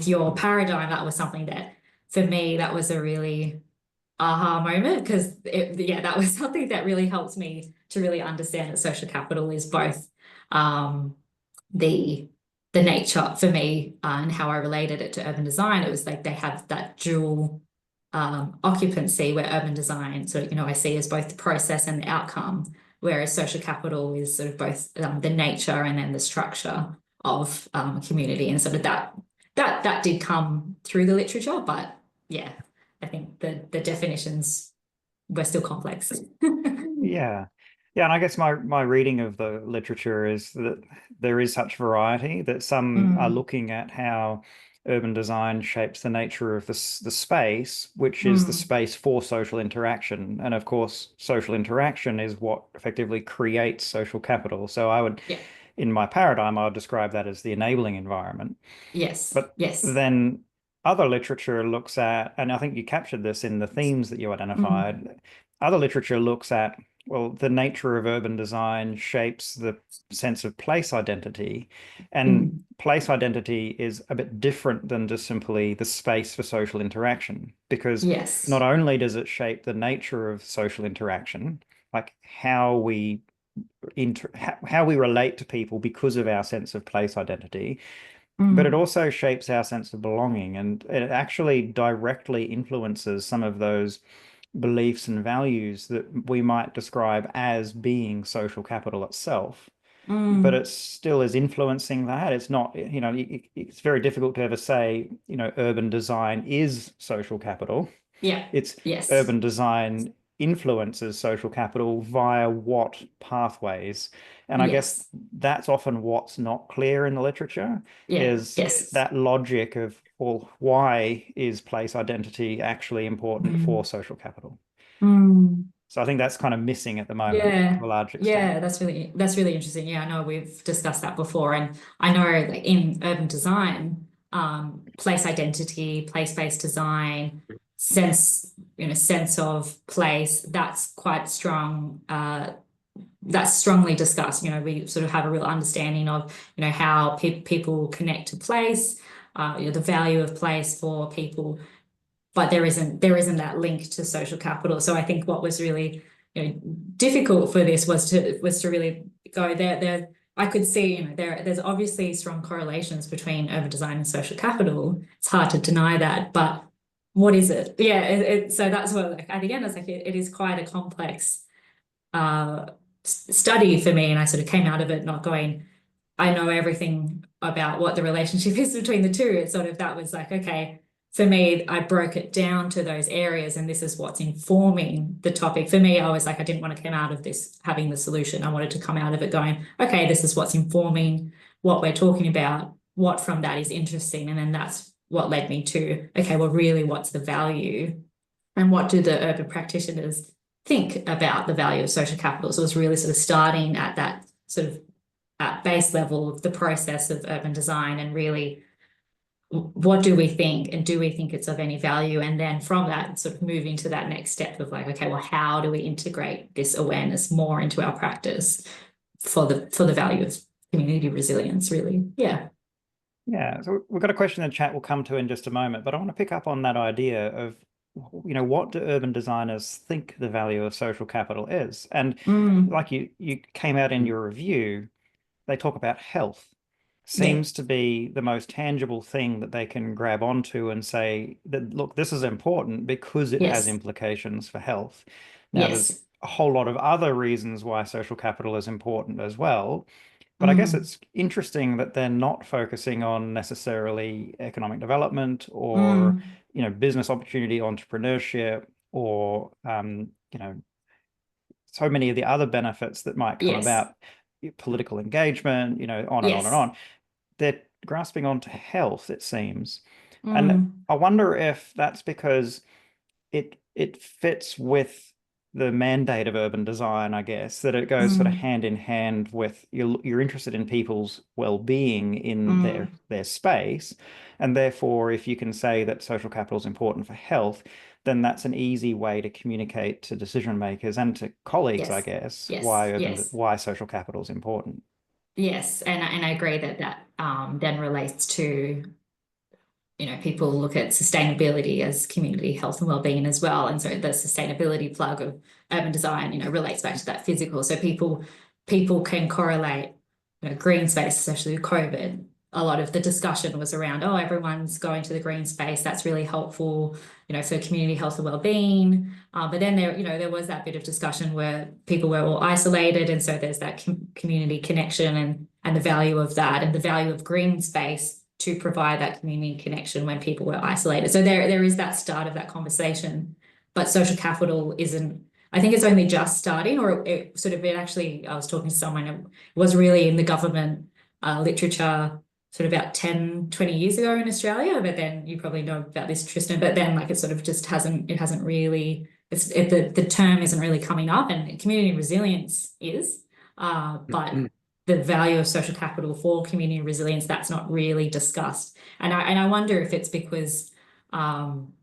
Speaker 2: your paradigm, that was something that for me, that was a really aha moment, because that was something that really helped me to really understand that social capital is both the the nature for me, and how I related it to urban design. It was like they have that dual occupancy, where urban design I see as both the process and the outcome, whereas social capital is sort of both the nature and then the structure of a community. And sort of that did come through the literature, but yeah, I think the definitions were still complex.
Speaker 1: Yeah. Yeah, and I guess my reading of the literature is that there is such variety that some are
Speaker 2: Mm,
Speaker 1: looking at how urban design shapes the nature of the space, which is the
Speaker 2: mm,
Speaker 1: space for social interaction. And of course, social interaction is what effectively creates social capital. So
Speaker 2: yeah.
Speaker 1: in my paradigm, I would describe that as the enabling environment.
Speaker 2: Yes.
Speaker 1: But
Speaker 2: Yes.
Speaker 1: then other literature looks at, and I think you captured this in the themes that you
Speaker 2: Mm,
Speaker 1: identified, other literature looks at, well, the nature of urban design shapes the sense of place identity. And
Speaker 2: mm,
Speaker 1: place identity is a bit different than just simply the space for social interaction, because not
Speaker 2: yes.
Speaker 1: only does it shape the nature of social interaction, like how we relate to people because of our sense of place identity, but it
Speaker 2: Mm,
Speaker 1: also shapes our sense of belonging, and it actually directly influences some of those beliefs and values that we might describe as being social capital itself. But
Speaker 2: mm,
Speaker 1: it still is influencing that. It's not, it's very difficult to ever say, urban design is social capital.
Speaker 2: yeah.
Speaker 1: It's
Speaker 2: Yes.
Speaker 1: urban design influences social capital via what pathways. And I guess
Speaker 2: Yes.
Speaker 1: that's often what's not clear in the literature
Speaker 2: Yeah.
Speaker 1: is
Speaker 2: Yes.
Speaker 1: that logic of, well, why is place identity actually important for
Speaker 2: Mm,
Speaker 1: social capital?
Speaker 2: mm.
Speaker 1: So I think that's kind of missing at the moment to
Speaker 2: Yeah,
Speaker 1: a large extent.
Speaker 2: yeah, that's really interesting. Yeah, I know we've discussed that before, and I know like in urban design, place identity, place-based design, sense of place, that's quite strong. That's strongly discussed. We sort of have a real understanding of how people connect to place, the value of place for people, but there isn't that link to social capital. So I think what was really difficult for this was to really go there. I could see there's obviously strong correlations between urban design and social capital. It's hard to deny that, but what is it? Yeah, so that's what, like, at the end, it's like it is quite a complex uh, study for me, and I sort of came out of it not going, I know everything about what the relationship is between the two. It's sort of, that was like, okay, for me, I broke it down to those areas, and this is what's informing the topic. For me, I was like, I didn't want to come out of this having the solution. I wanted to come out of it going, okay, this is what's informing what we're talking about, what from that is interesting. And then that's what led me to, okay, well, really, what's the value? And what do the urban practitioners think about the value of social capital? So it was really sort of starting at that sort of at base level of the process of urban design, and really what do we think, and do we think it's of any value? And then from that, sort of moving to that next step of like, okay, well, how do we integrate this awareness more into our practice for the value of community resilience, really? Yeah.
Speaker 1: Yeah, so we've got a question in the chat we'll come to in just a moment, but I want to pick up on that idea of, what do urban designers think the value of social capital is? And
Speaker 2: Mm,
Speaker 1: like you came out in your review, they talk about health.
Speaker 2: yeah.
Speaker 1: Seems to be the most tangible thing that they can grab onto and say that, look, this is important because it has
Speaker 2: Yes.
Speaker 1: implications for health. Now, there's
Speaker 2: Yes.
Speaker 1: a whole lot of other reasons why social capital is important as well, But I guess
Speaker 2: Mm,
Speaker 1: it's interesting that they're not focusing on necessarily economic development or,
Speaker 2: mm.
Speaker 1: business opportunity, entrepreneurship, or, so many of the other benefits that might come
Speaker 2: Yes.
Speaker 1: about, political engagement, on and on and
Speaker 2: Yes.
Speaker 1: on. They're grasping onto health, it seems. And
Speaker 2: Mm,
Speaker 1: I wonder if that's because it fits with the mandate of urban design, I guess, that it goes sort of
Speaker 2: mm,
Speaker 1: hand in hand with you're interested in people's well-being in
Speaker 2: mm.
Speaker 1: their space. And therefore, if you can say that social capital is important for health, then that's an easy way to communicate to decision makers and to colleagues, I
Speaker 2: Yes.
Speaker 1: guess,
Speaker 2: Yes. Yes.
Speaker 1: why social capital is important.
Speaker 2: Yes. And I agree that then relates to, people look at sustainability as community health and well-being as well. And so the sustainability plug of urban design, relates back to that physical. So people can correlate, green space, especially with COVID. A lot of the discussion was around, oh, everyone's going to the green space. That's really helpful, for community health and well-being. But then there was that bit of discussion where people were all isolated, and so there's that community connection and the value of that, and the value of green space to provide that community connection when people were isolated. So there is that start of that conversation, but social capital isn't. I think it's only just starting, or it actually. I was talking to someone. It was really in the government literature sort of about 10, 20 years ago in Australia. But then you probably know about this, Tristan. But then it sort of just hasn't really. The term isn't really coming up, and community resilience is. But the value of social capital for community resilience, that's not really discussed. And I wonder if it's because um,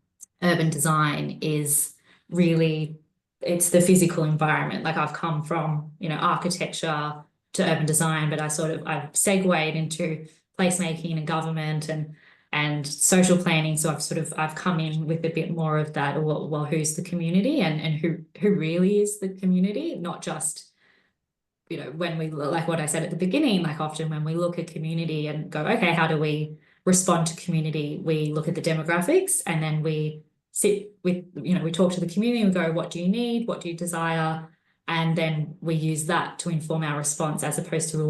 Speaker 2: urban design is really, it's the physical environment. Like I've come from, architecture to urban design, but I've segued into placemaking and government and social planning. So I've come in with a bit more of that. Well, who's the community, and who really is the community, not just, when we, like what I said at the beginning, like often when we look at community and go, okay, how do we respond to community? We look at the demographics, and then we sit with, we talk to the community and go, what do you need? What do you desire? And then we use that to inform our response, as opposed to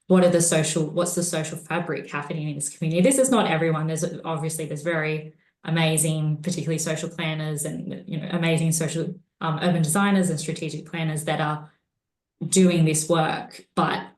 Speaker 2: what's the social fabric happening in this community? This is not everyone. There's very amazing, particularly social planners and, amazing social urban designers and strategic planners that are doing this work, but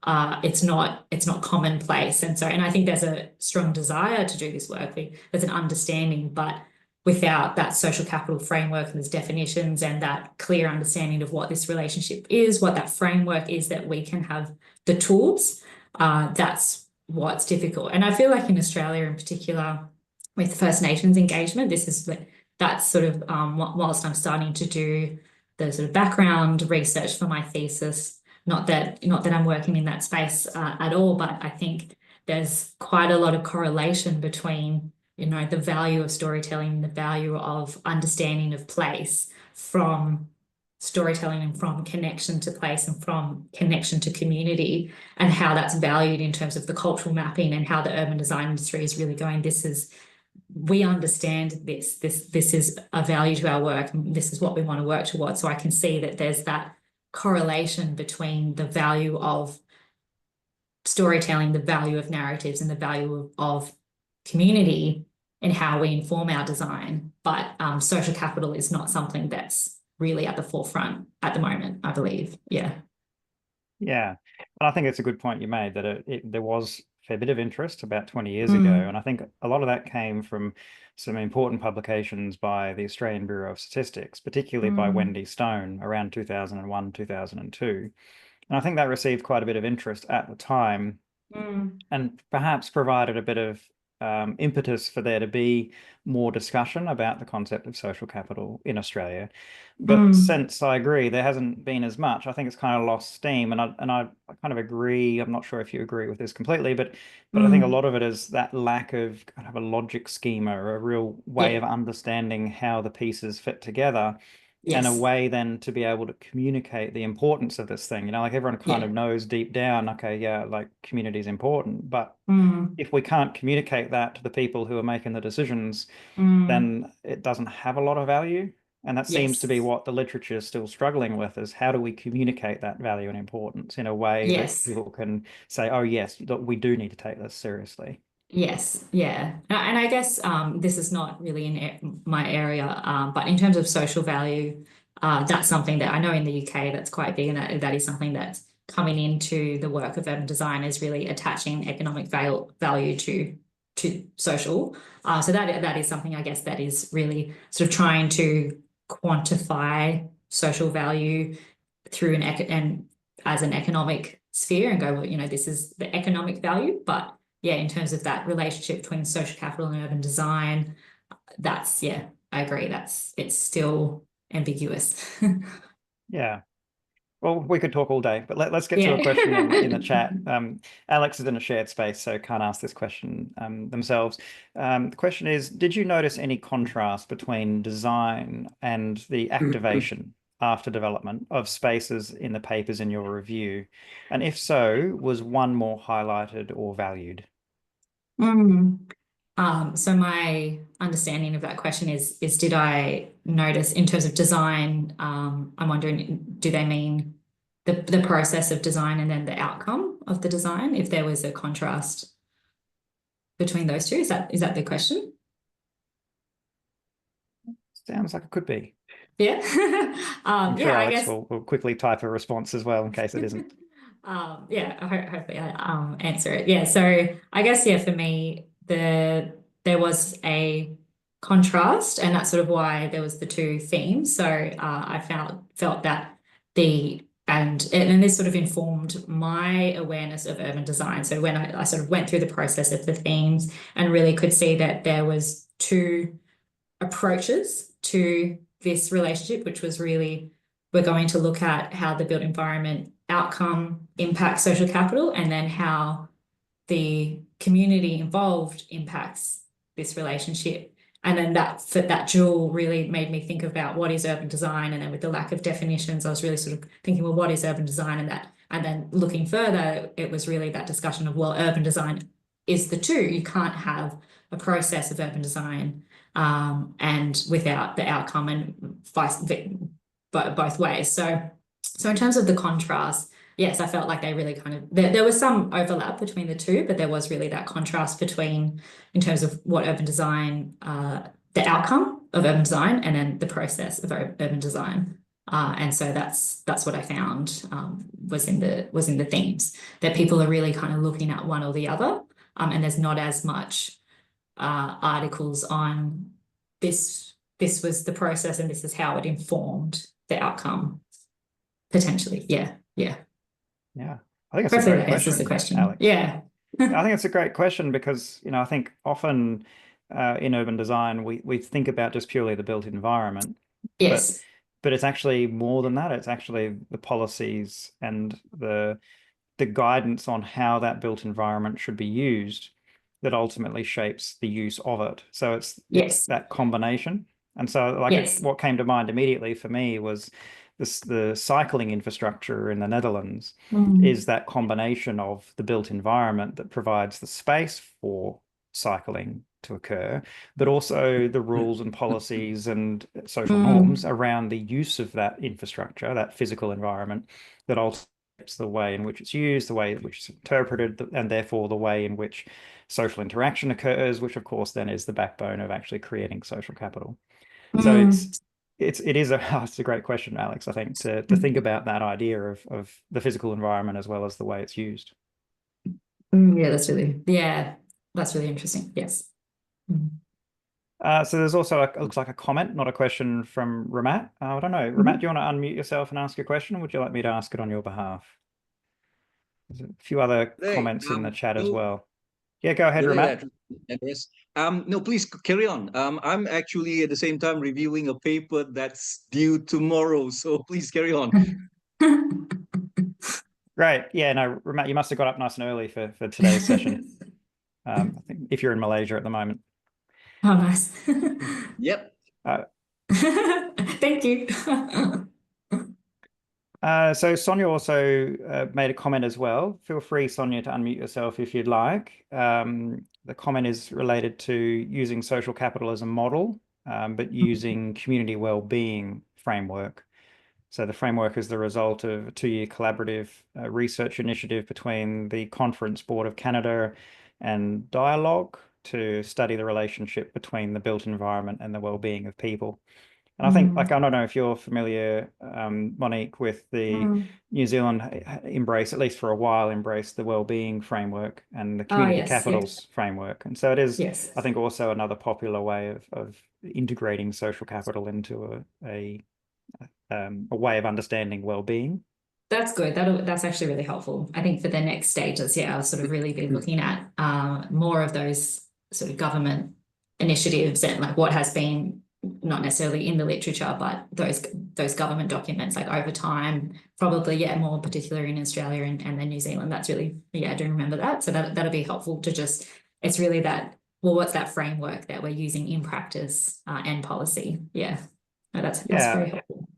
Speaker 2: it's not commonplace. And I think there's a strong desire to do this work. There's an understanding, but without that social capital framework and there's definitions and that clear understanding of what this relationship is, what that framework is, that we can have the tools, that's what's difficult. And I feel like in Australia in particular, with First Nations engagement, that's sort of whilst I'm starting to do the sort of background research for my thesis. Not that I'm working in that space at all, but I think there's quite a lot of correlation between, the value of storytelling, the value of understanding of place from storytelling and from connection to place and from connection to community, and how that's valued in terms of the cultural mapping, and how the urban design industry is really going, we understand this is a value to our work, and this is what we want to work towards. So I can see that there's that correlation between the value of storytelling, the value of narratives, and the value of community in how we inform our design. But social capital is not something that's really at the forefront at the moment, I believe. Yeah.
Speaker 1: Yeah. And I think it's a good point you made that there was a fair bit of interest about 20 years ago.
Speaker 2: Mm,
Speaker 1: And I think a lot of that came from some important publications by the Australian Bureau of Statistics, particularly by
Speaker 2: mm,
Speaker 1: Wendy Stone around 2001, 2002. And I think that received quite a bit of interest at the time,
Speaker 2: mm,
Speaker 1: and perhaps provided a bit of impetus for there to be more discussion about the concept of social capital in Australia. But
Speaker 2: mm,
Speaker 1: since I agree, there hasn't been as much. I think it's kind of lost steam, and I kind of agree. I'm not sure if you agree with this completely, but I think a
Speaker 2: mm.
Speaker 1: lot of it is that lack of kind of a logic schema or a real way
Speaker 2: Yeah.
Speaker 1: of understanding how the pieces fit together, and a
Speaker 2: Yes.
Speaker 1: way then to be able to communicate the importance of this thing. Like everyone kind
Speaker 2: Yeah.
Speaker 1: of knows deep down, okay, yeah, like community is important, but
Speaker 2: Mm,
Speaker 1: if we can't communicate that to the people who are making the decisions,
Speaker 2: mm.
Speaker 1: then it doesn't have a lot of value. And that seems to be
Speaker 2: Yes.
Speaker 1: what the literature is still struggling with, is how do we communicate that value and importance in a way that
Speaker 2: Yes.
Speaker 1: people can say, oh, yes, look, we do need to take this seriously.
Speaker 2: Yes, yeah. And I guess this is not really in my area, but in terms of social value, that's something that I know in the UK that's quite big, and that is something that's coming into the work of urban design, is really attaching economic value to social. So that is something, I guess, that is really sort of trying to quantify social value through and as an economic sphere, and go, well, this is the economic value, but yeah, in terms of that relationship between social capital and urban design, yeah, I agree. It's still ambiguous.
Speaker 1: Yeah. Well, we could talk all day, but let's get to a question in the
Speaker 2: Yeah.
Speaker 1: chat. Alex is in a shared space, so can't ask this question themselves. The question is, did you notice any contrast between design and the activation after development of spaces in the papers in your review? And if so, was one more highlighted or valued?
Speaker 2: Mm. So my understanding of that question is did I notice in terms of design, I'm wondering, do they mean the process of design and then the outcome of the design, if there was a contrast between those two? Is that the question?
Speaker 1: Sounds like it could be.
Speaker 2: Yeah.
Speaker 1: I'm sure
Speaker 2: Yeah, I
Speaker 1: Alex
Speaker 2: guess.
Speaker 1: will quickly type a response as well in case it isn't.
Speaker 2: Yeah, hopefully I answer it. Yeah, so I guess, yeah, for me, there was a contrast, and that's sort of why there was the two themes. So I felt that and this sort of informed my awareness of urban design. So when I sort of went through the process of the themes and really could see that there was two approaches to this relationship, which was really, we're going to look at how the built environment outcome impacts social capital, and then how the community involved impacts this relationship. And then that dual really made me think about what is urban design. And then with the lack of definitions, I was really sort of thinking, well, what is urban design? And then looking further, it was really that discussion of, well, urban design is the two. You can't have a process of urban design and without the outcome, and both ways. So in terms of the contrast, yes, I felt like they really kind of, there was some overlap between the two, but there was really that contrast between, in terms of what urban design, the outcome of urban design, and then the process of urban design. And so that's what I found was in the themes, that people are really kind of looking at one or the other, and there's not as much articles on this. This was the process, and this is how it informed the outcome potentially. Yeah, yeah.
Speaker 1: Yeah, I think it's a
Speaker 2: Hopefully
Speaker 1: great
Speaker 2: that answers the
Speaker 1: question,
Speaker 2: question.
Speaker 1: Alex.
Speaker 2: Yeah.
Speaker 1: I think it's a great question because, I think often in urban design, we think about just purely the built environment, but
Speaker 2: Yes.
Speaker 1: it's actually more than that. It's actually the policies and the guidance on how that built environment should be used that ultimately shapes the use of it. So it's
Speaker 2: Yes.
Speaker 1: that combination. And so
Speaker 2: Yes.
Speaker 1: what came to mind immediately for me was the cycling infrastructure in the Netherlands is
Speaker 2: Mm.
Speaker 1: that combination of the built environment that provides the space for cycling to occur, but also the rules and policies and social norms
Speaker 2: Mm.
Speaker 1: around the use of that infrastructure, that physical environment, that ultimately shapes the way in which it's used, the way in which it's interpreted, and therefore the way in which social interaction occurs, which of course then is the backbone of actually creating social capital. So
Speaker 2: Mm.
Speaker 1: it is a it's a great question, Alex, I think, to think about that idea of the physical environment as well as the way it's used.
Speaker 2: Yeah, that's really interesting. Yes. Mm.
Speaker 1: So there's also it looks like a comment, not a question from Ramat. I don't know. Ramat, do you
Speaker 2: Mhm.
Speaker 1: want to unmute yourself and ask a question, or would you like me to ask it on your behalf? There's a few other
Speaker 3: Right.
Speaker 1: comments in the chat as
Speaker 3: No,
Speaker 1: well. Yeah, go ahead,
Speaker 3: yeah,
Speaker 1: Ramat.
Speaker 3: Andres. No, please carry on. I'm actually at the same time reviewing a paper that's due tomorrow, so please carry on.
Speaker 1: Great. Yeah, no, Ramat, you must have got up nice and early for today's session. I think if you're in Malaysia at the moment.
Speaker 2: Oh, nice.
Speaker 3: Yep.
Speaker 1: Uh,
Speaker 2: Thank you.
Speaker 1: So Sonia also made a comment as well. Feel free, Sonia, to unmute yourself if you'd like. The comment is related to using social capital as a model but using community well-being framework. So the framework is the result of a 2-year collaborative research initiative between the Conference Board of Canada and Dialogue to study the relationship between the built environment and the well-being of people. And I think, like, I don't know if you're familiar, Monique, with the New Zealand embrace, at least for a while, embrace the well-being framework and the community capitals framework. And so it is, I think, also another popular way of integrating social capital into a way of understanding well-being.
Speaker 2: That's good. That's actually really helpful. I think for the next stages, I'll sort of really be looking at more of those sort of government initiatives and like what has been not necessarily in the literature, but those government documents, like over time, probably, more particular in Australia and then New Zealand. That's really, I do remember that. So that'll be helpful to just, it's really that, well, what's that framework that we're using in practice and policy? No, that's very helpful.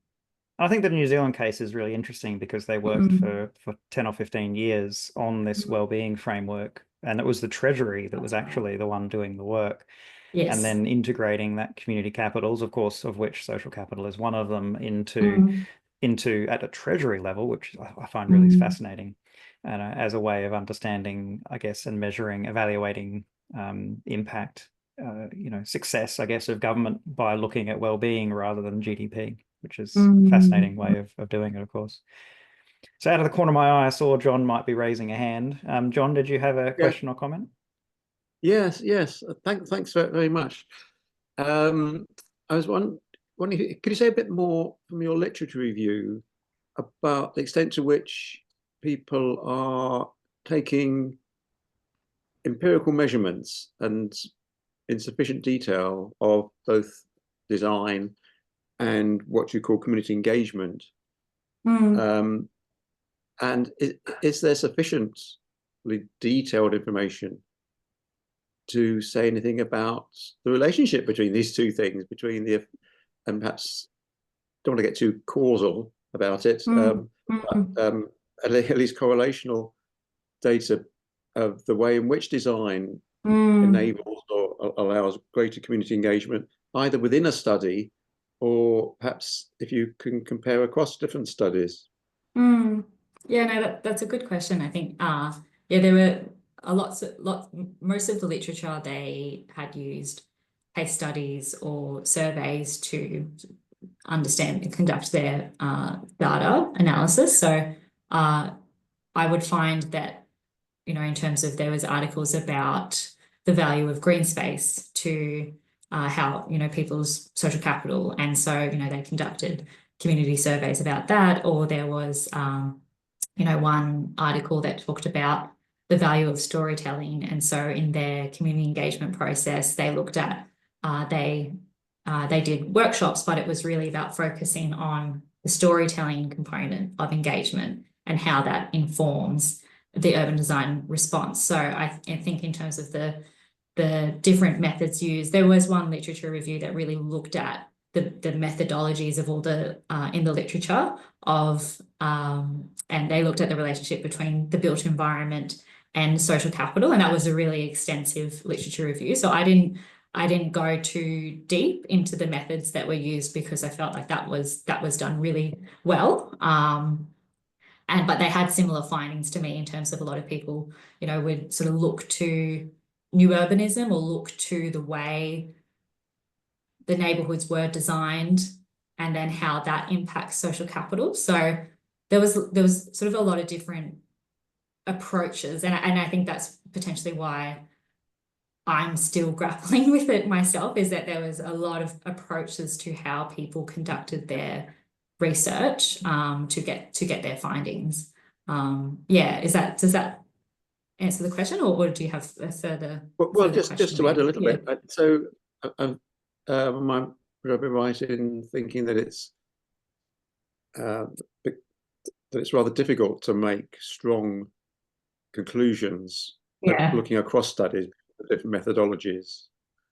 Speaker 1: I think the New Zealand case is really interesting because they worked for 10 or 15 years on this well-being framework, and it was the Treasury that was actually the one doing the work. And then integrating that community capitals, of course, of which social capital is one of them, into at a Treasury level, which I find really fascinating, and as a way of understanding, I guess, and measuring, evaluating impact, success, I guess, of government by looking at well-being rather than GDP, which is a fascinating way of doing it, of course. So out of the corner of my eye, I saw John might be raising a hand. John, did you have a question or comment?
Speaker 4: Yes. Thanks very much. I was wondering, could you say a bit more from your literature review about the extent to which people are taking empirical measurements and in sufficient detail of both design and what you call community engagement? And is there sufficiently detailed information to say anything about the relationship between these two things, and perhaps don't want to get too causal about it, but at least correlational data of the way in which design enables or allows greater community engagement, either within a study or perhaps if you can compare across different studies?
Speaker 2: That's a good question. I think, there were most of the literature, they had used case studies or surveys to understand and conduct their data analysis. So I would find that, in terms of, there was articles about the value of green space to how, people's social capital. And so, they conducted community surveys about that, or there was, one article that talked about the value of storytelling. And so in their community engagement process, they looked at, they did workshops, but it was really about focusing on the storytelling component of engagement and how that informs the urban design response. So I think in terms of the different methods used, there was one literature review that really looked at the methodologies of all the in the literature of and they looked at the relationship between the built environment and social capital, and that was a really extensive literature review. So I didn't go too deep into the methods that were used because I felt like that was done really well. But they had similar findings to me in terms of a lot of people, would sort of look to new urbanism or look to the way the neighborhoods were designed and then how that impacts social capital. So there was sort of a lot of different approaches, and I think that's potentially why I'm still grappling with it myself, is that there was a lot of approaches to how people conducted their research to get their findings. Does that answer the question, or do you have a further?
Speaker 4: Well, just to add a little bit. So, am I right in thinking that it's rather difficult to make strong conclusions looking across studies, different methodologies?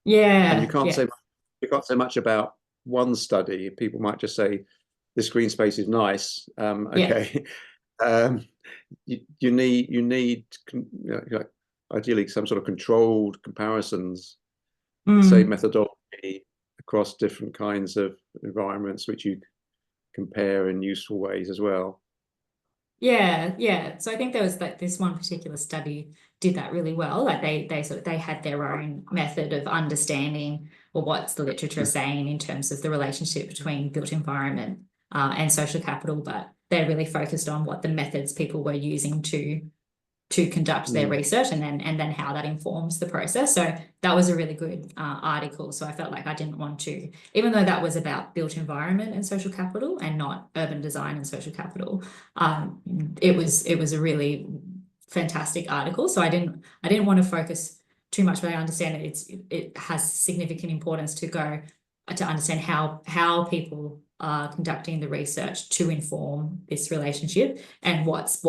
Speaker 4: And you can't say much about one study. People might just say this green space is nice. Okay. You need ideally some sort of controlled comparisons, same methodology across different kinds of environments, which you compare in useful ways as well.
Speaker 2: Yeah. So I think there was like this one particular study did that really well. Like they had their own method of understanding, well, what's the literature saying in terms of the relationship between built environment and social capital, but they really focused on what the methods people were using to conduct their research, and then how that informs the process. So that was a really good article. So I felt like I didn't want to, even though that was about built environment and social capital and not urban design and social capital, it was a really fantastic article. So I didn't want to focus too much, but I understand that it has significant importance to understand how people are conducting the research to inform this relationship and what's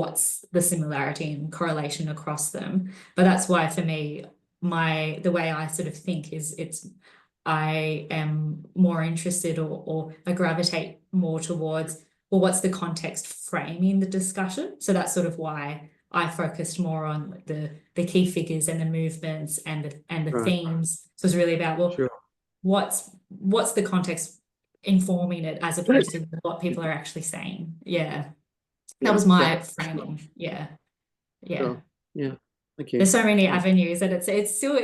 Speaker 2: the similarity and correlation across them. But that's why for me, the way I sort of think is I am more interested or I gravitate more towards, well, what's the context framing the discussion? So that's sort of why I focused more on the key figures and the movements and the
Speaker 4: Right.
Speaker 2: themes. So it's really about, well,
Speaker 4: Sure.
Speaker 2: what's the context informing it as opposed to what people are actually saying. Yeah. That was my framing. Yeah.
Speaker 4: Sure. Yeah. Thank you.
Speaker 2: There's so many avenues, and it's still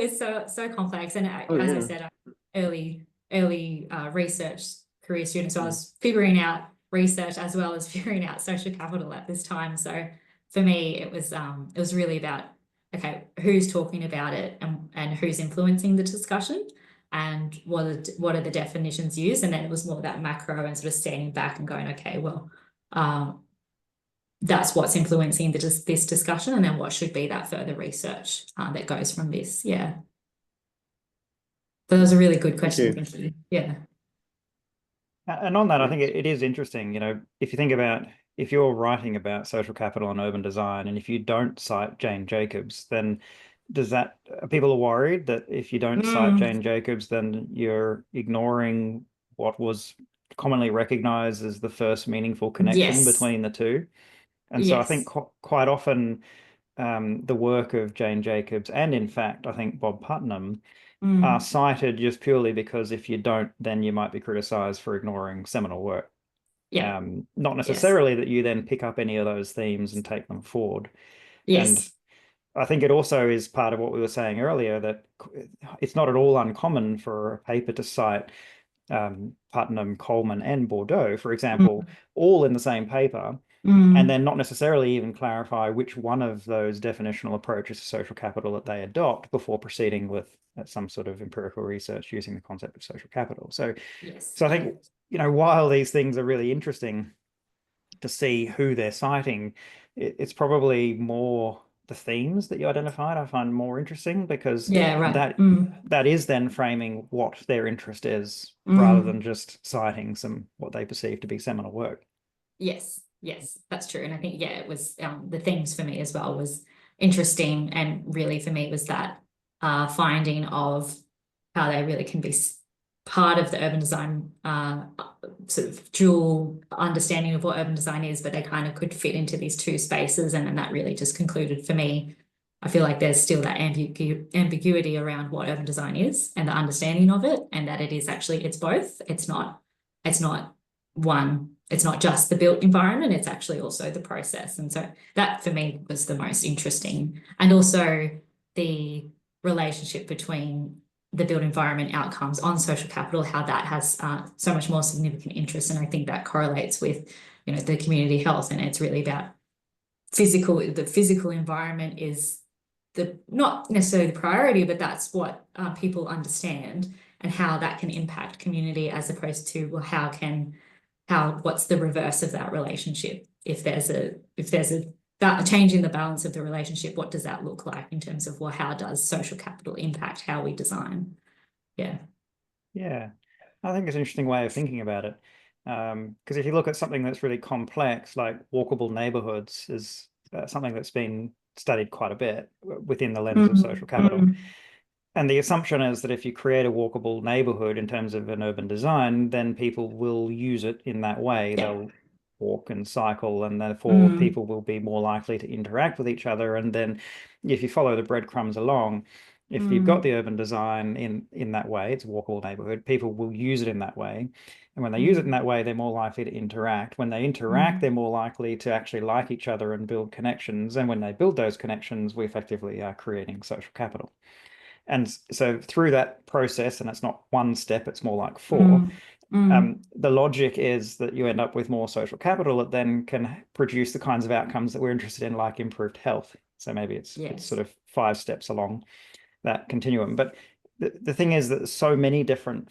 Speaker 2: so complex. And as I said, I'm early research career student, so I was figuring out research as well as figuring out social capital at this time. So for me, it was really about, okay, who's talking about it and who's influencing the discussion, and what are the definitions used. And then it was more that macro and sort of standing back and going, okay, well, that's what's influencing this discussion, and then what should be that further research that goes from this. Yeah. So that was a really good question. Thank you. Yeah.
Speaker 1: And on that, I think it is interesting, if you think about, if you're writing about social capital and urban design, and if you don't cite Jane Jacobs, then people are worried that if you don't cite Jane Jacobs, then you're ignoring what was commonly recognized as the first meaningful connection between the two. And so I think quite often the work of Jane Jacobs, and in fact, I think Bob Putnam, are cited just purely because if you don't, then you might be criticized for ignoring seminal work.
Speaker 2: Yeah.
Speaker 1: Not necessarily that you then pick up any of those themes and take them forward.
Speaker 2: Yes.
Speaker 1: And I think it also is part of what we were saying earlier, that it's not at all uncommon for a paper to cite Putnam, Coleman, and Bordeaux, for example, all in the same paper, and then not necessarily even clarify which one of those definitional approaches to social capital that they adopt before proceeding with some sort of empirical research using the concept of social capital. So I think, while these things are really interesting to see who they're citing, it's probably more the themes that you identified I find more interesting, because that is then framing what their interest is, rather than just citing what they perceive to be seminal work.
Speaker 2: Yes, that's true. And I think, it was the themes for me as well was interesting, and really for me was that finding of how they really can be part of the urban design sort of dual understanding of what urban design is, but they kind of could fit into these two spaces. And then that really just concluded for me, I feel like there's still that ambiguity around what urban design is and the understanding of it, and that it's both. It's not one, it's not just the built environment, it's actually also the process. And so that for me was the most interesting. And also the relationship between the built environment outcomes on social capital, how that has so much more significant interest. And I think that correlates with, the community health. And it's really about the physical environment is not necessarily the priority, but that's what people understand, and how that can impact community, as opposed to, well, what's the reverse of that relationship? If there's a change in the balance of the relationship, what does that look like in terms of, well, how does social capital impact how we design? Yeah.
Speaker 1: I think it's an interesting way of thinking about it. Because if you look at something that's really complex, like walkable neighborhoods is something that's been studied quite a bit within the lens of social capital. And the assumption is that if you create a walkable neighborhood in terms of an urban design, then people will use it in that way. They'll walk and cycle, and therefore people will be more likely to interact with each other. And then if you follow the breadcrumbs along, If you've got the urban design in that way, it's a walkable neighborhood, people will use it in that way. And when they use it in that way, they're more likely to interact. When they interact, they're more likely to actually like each other and build connections. And when they build those connections, we effectively are creating social capital. And so through that process, and it's not one step, it's more like four, the logic is that you end up with more social capital that then can produce the kinds of outcomes that we're interested in, like improved health. So maybe it's sort of 5 steps along that continuum. But the thing is that so many different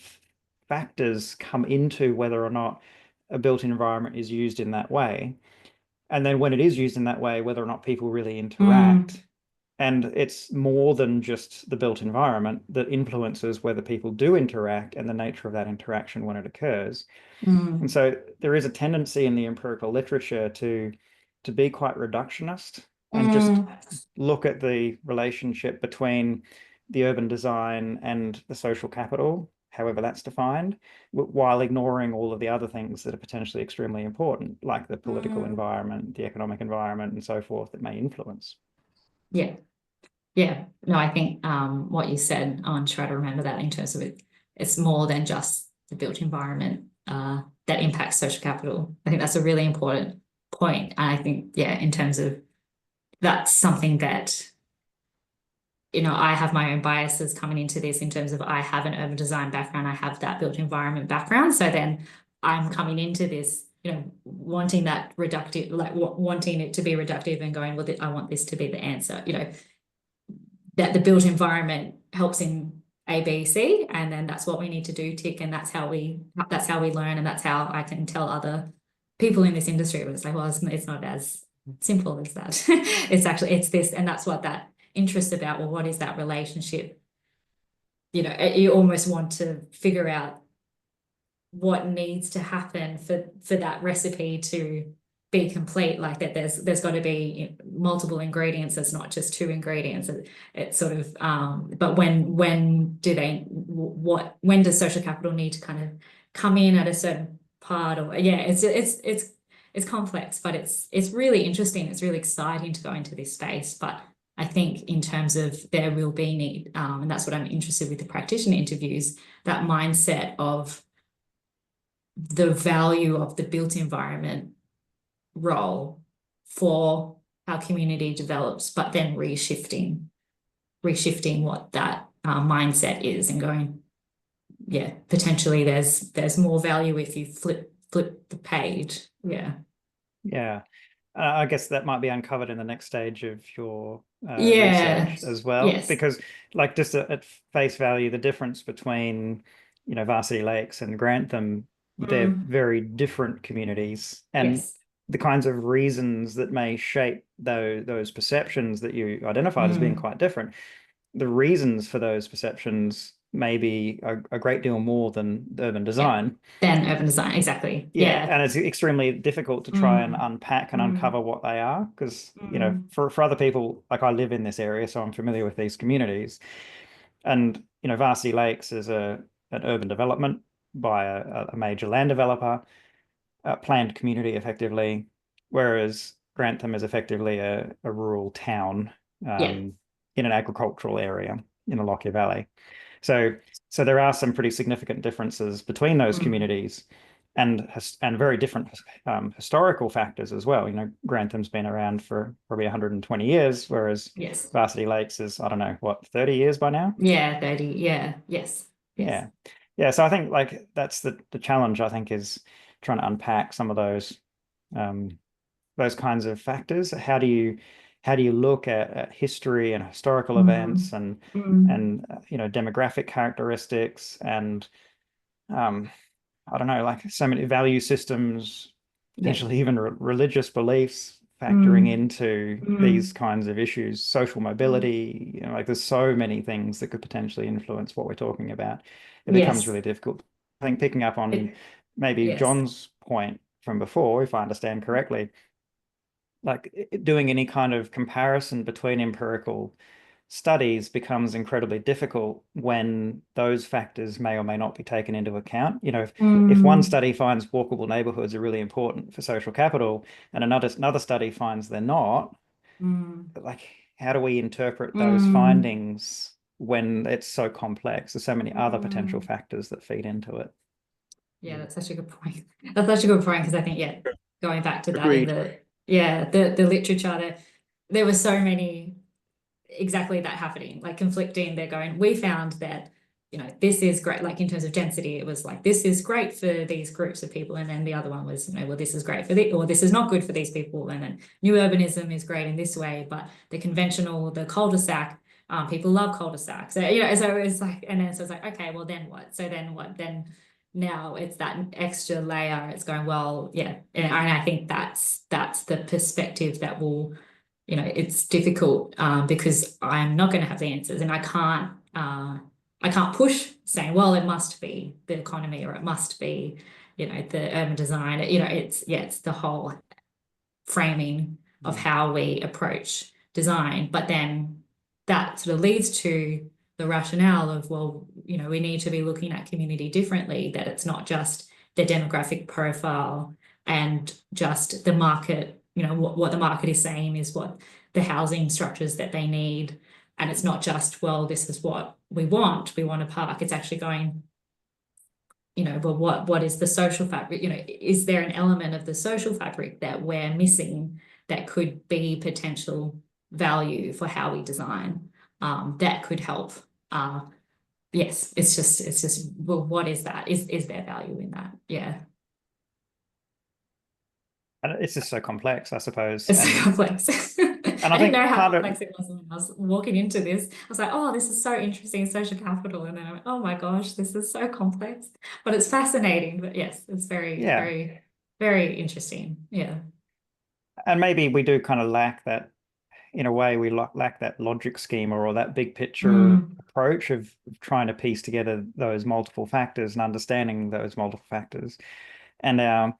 Speaker 1: factors come into whether or not a built environment is used in that way. And then when it is used in that way, whether or not people really interact. And it's more than just the built environment that influences whether people do interact and the nature of that interaction when it occurs. And so there is a tendency in the empirical literature to be quite reductionist and just look at the relationship between the urban design and the social capital, however that's defined, while ignoring all of the other things that are potentially extremely important, like the political environment, the economic environment, and so forth, that may influence.
Speaker 2: Yeah, no, I think what you said, I'll try to remember that in terms of it's more than just the built environment that impacts social capital. I think that's a really important point. And I think, in terms of that's something that, I have my own biases coming into this in terms of I have an urban design background, I have that built environment background. So then I'm coming into this, wanting that reductive, like wanting it to be reductive and going, well, I want this to be the answer, that the built environment helps in A, B, C, and then that's what we need to do, tick, and that's how we learn, and that's how I can tell other people in this industry. It's like, well, it's not as simple as that. it's this, and that's what that interest about. Well, what is that relationship? You almost want to figure out what needs to happen for that recipe to be complete, like that there's got to be multiple ingredients. It's not just 2 ingredients. It's sort of but when does social capital need to kind of come in at a certain part? Or it's complex, but it's really interesting. It's really exciting to go into this space. But I think in terms of there will be need, and that's what I'm interested with the practitioner interviews, that mindset of the value of the built environment role for how community develops, but then reshifting what that mindset is and going, potentially there's more value if you flip the page.
Speaker 1: I guess that might be uncovered in the next stage of your research as well, because like just at face value, the difference between Varsity Lakes and Grantham, they're very different communities, and the kinds of reasons that may shape those perceptions that you identified as being quite different, the reasons for those perceptions may be a great deal more than urban design.
Speaker 2: Than urban design, exactly.
Speaker 1: And it's extremely difficult to try and unpack and uncover what they are, because for other people, like I live in this area, so I'm familiar with these communities, and Varsity Lakes is an urban development by a major land developer, a planned community effectively, whereas Grantham is effectively a rural town in an agricultural area in the Lockyer Valley. So there are some pretty significant differences between those communities, and very different historical factors as well. Grantham's been around for probably 120 years, whereas Varsity Lakes is, I don't know, what, 30 years by now?
Speaker 2: 30.
Speaker 1: So I think like that's the challenge, I think, is trying to unpack some of those kinds of factors. How do you look at history and historical events and demographic characteristics and I don't know, like so many value systems, potentially even religious beliefs factoring into these kinds of issues, social mobility, like there's so many things that could potentially influence what we're talking about. It becomes really difficult. I think picking up on maybe John's point from before, if I understand correctly, like doing any kind of comparison between empirical studies becomes incredibly difficult when those factors may or may not be taken into account. If one study finds walkable neighborhoods are really important for social capital and another study finds they're not, like how do we interpret those findings when it's so complex. There's so many other potential factors that feed into it.
Speaker 2: Yeah, that's such a good point. That's such a good point, because I think, yeah, going back to that in
Speaker 4: Agreed.
Speaker 2: the literature, there were so many exactly that happening, like conflicting. They're going, we found that, you know, this is great, like in terms of density, it was like, this is great for these groups of people. And then the other one was, you know, well, this is great for or this is not good for these people. And then new urbanism is great in this way, but the cul-de-sac, people love cul-de-sacs. So, you know, so it's like, and then so it's like, okay, well, then what? So then what? Then now it's that extra layer. It's going, well, yeah. And I think that's the perspective that will, you know, it's difficult because I'm not going to have the answers, and I can't push saying, well, it must be the economy, or it must be, you know, the urban design. You know, it's the whole framing of how we approach design. But then that sort of leads to the rationale of, well, you know, we need to be looking at community differently, that it's not just the demographic profile and just the market, you know, what the market is saying is what the housing structures that they need. And it's not just, well, this is what we want a park. It's actually going, you know, well, what is the social fabric? You know, is there an element of the social fabric that we're missing that could be potential value for how we design, that could help? Yes, it's just, well, what is that? Is there value in that? Yeah.
Speaker 1: And it's just so complex, I suppose.
Speaker 2: It's so complex.
Speaker 1: And
Speaker 2: I didn't know how
Speaker 1: part of
Speaker 2: complex it was when I was walking into this. I was like, oh, this is so interesting, social capital. And then I went, oh my gosh, this is so complex. But it's fascinating. But yes, it's very,
Speaker 1: Yeah.
Speaker 2: very, very interesting. Yeah.
Speaker 1: And maybe we do kind of lack that, in a way, we lack that logic schema or that big picture approach of trying to piece together those multiple factors and understanding those multiple factors. And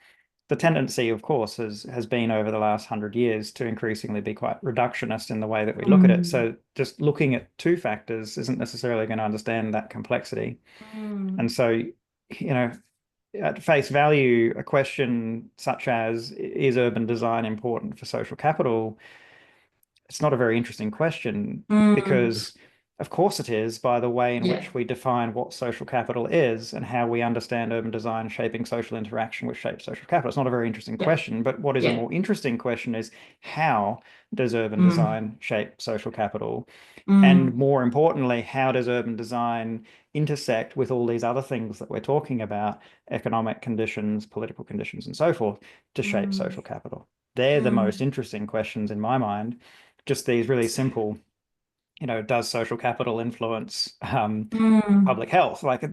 Speaker 1: the tendency, of course, has been over the last 100 years to increasingly be quite reductionist in the way that we look at it. So just looking at two factors isn't necessarily going to understand that complexity. And so, you know, at face value, a question such as, is urban design important for social capital? It's not a very interesting question, because of course it is, by the way in which we define what social capital is and how we understand urban design shaping social interaction, which shapes social capital. It's not a very interesting question, but what is a more interesting question is, how does urban design shape social capital? And more importantly, how does urban design intersect with all these other things that we're talking about, economic conditions, political conditions, and so forth, to shape social capital? They're the most interesting questions in my mind. Just these really simple, you know, does social capital influence public health? Like,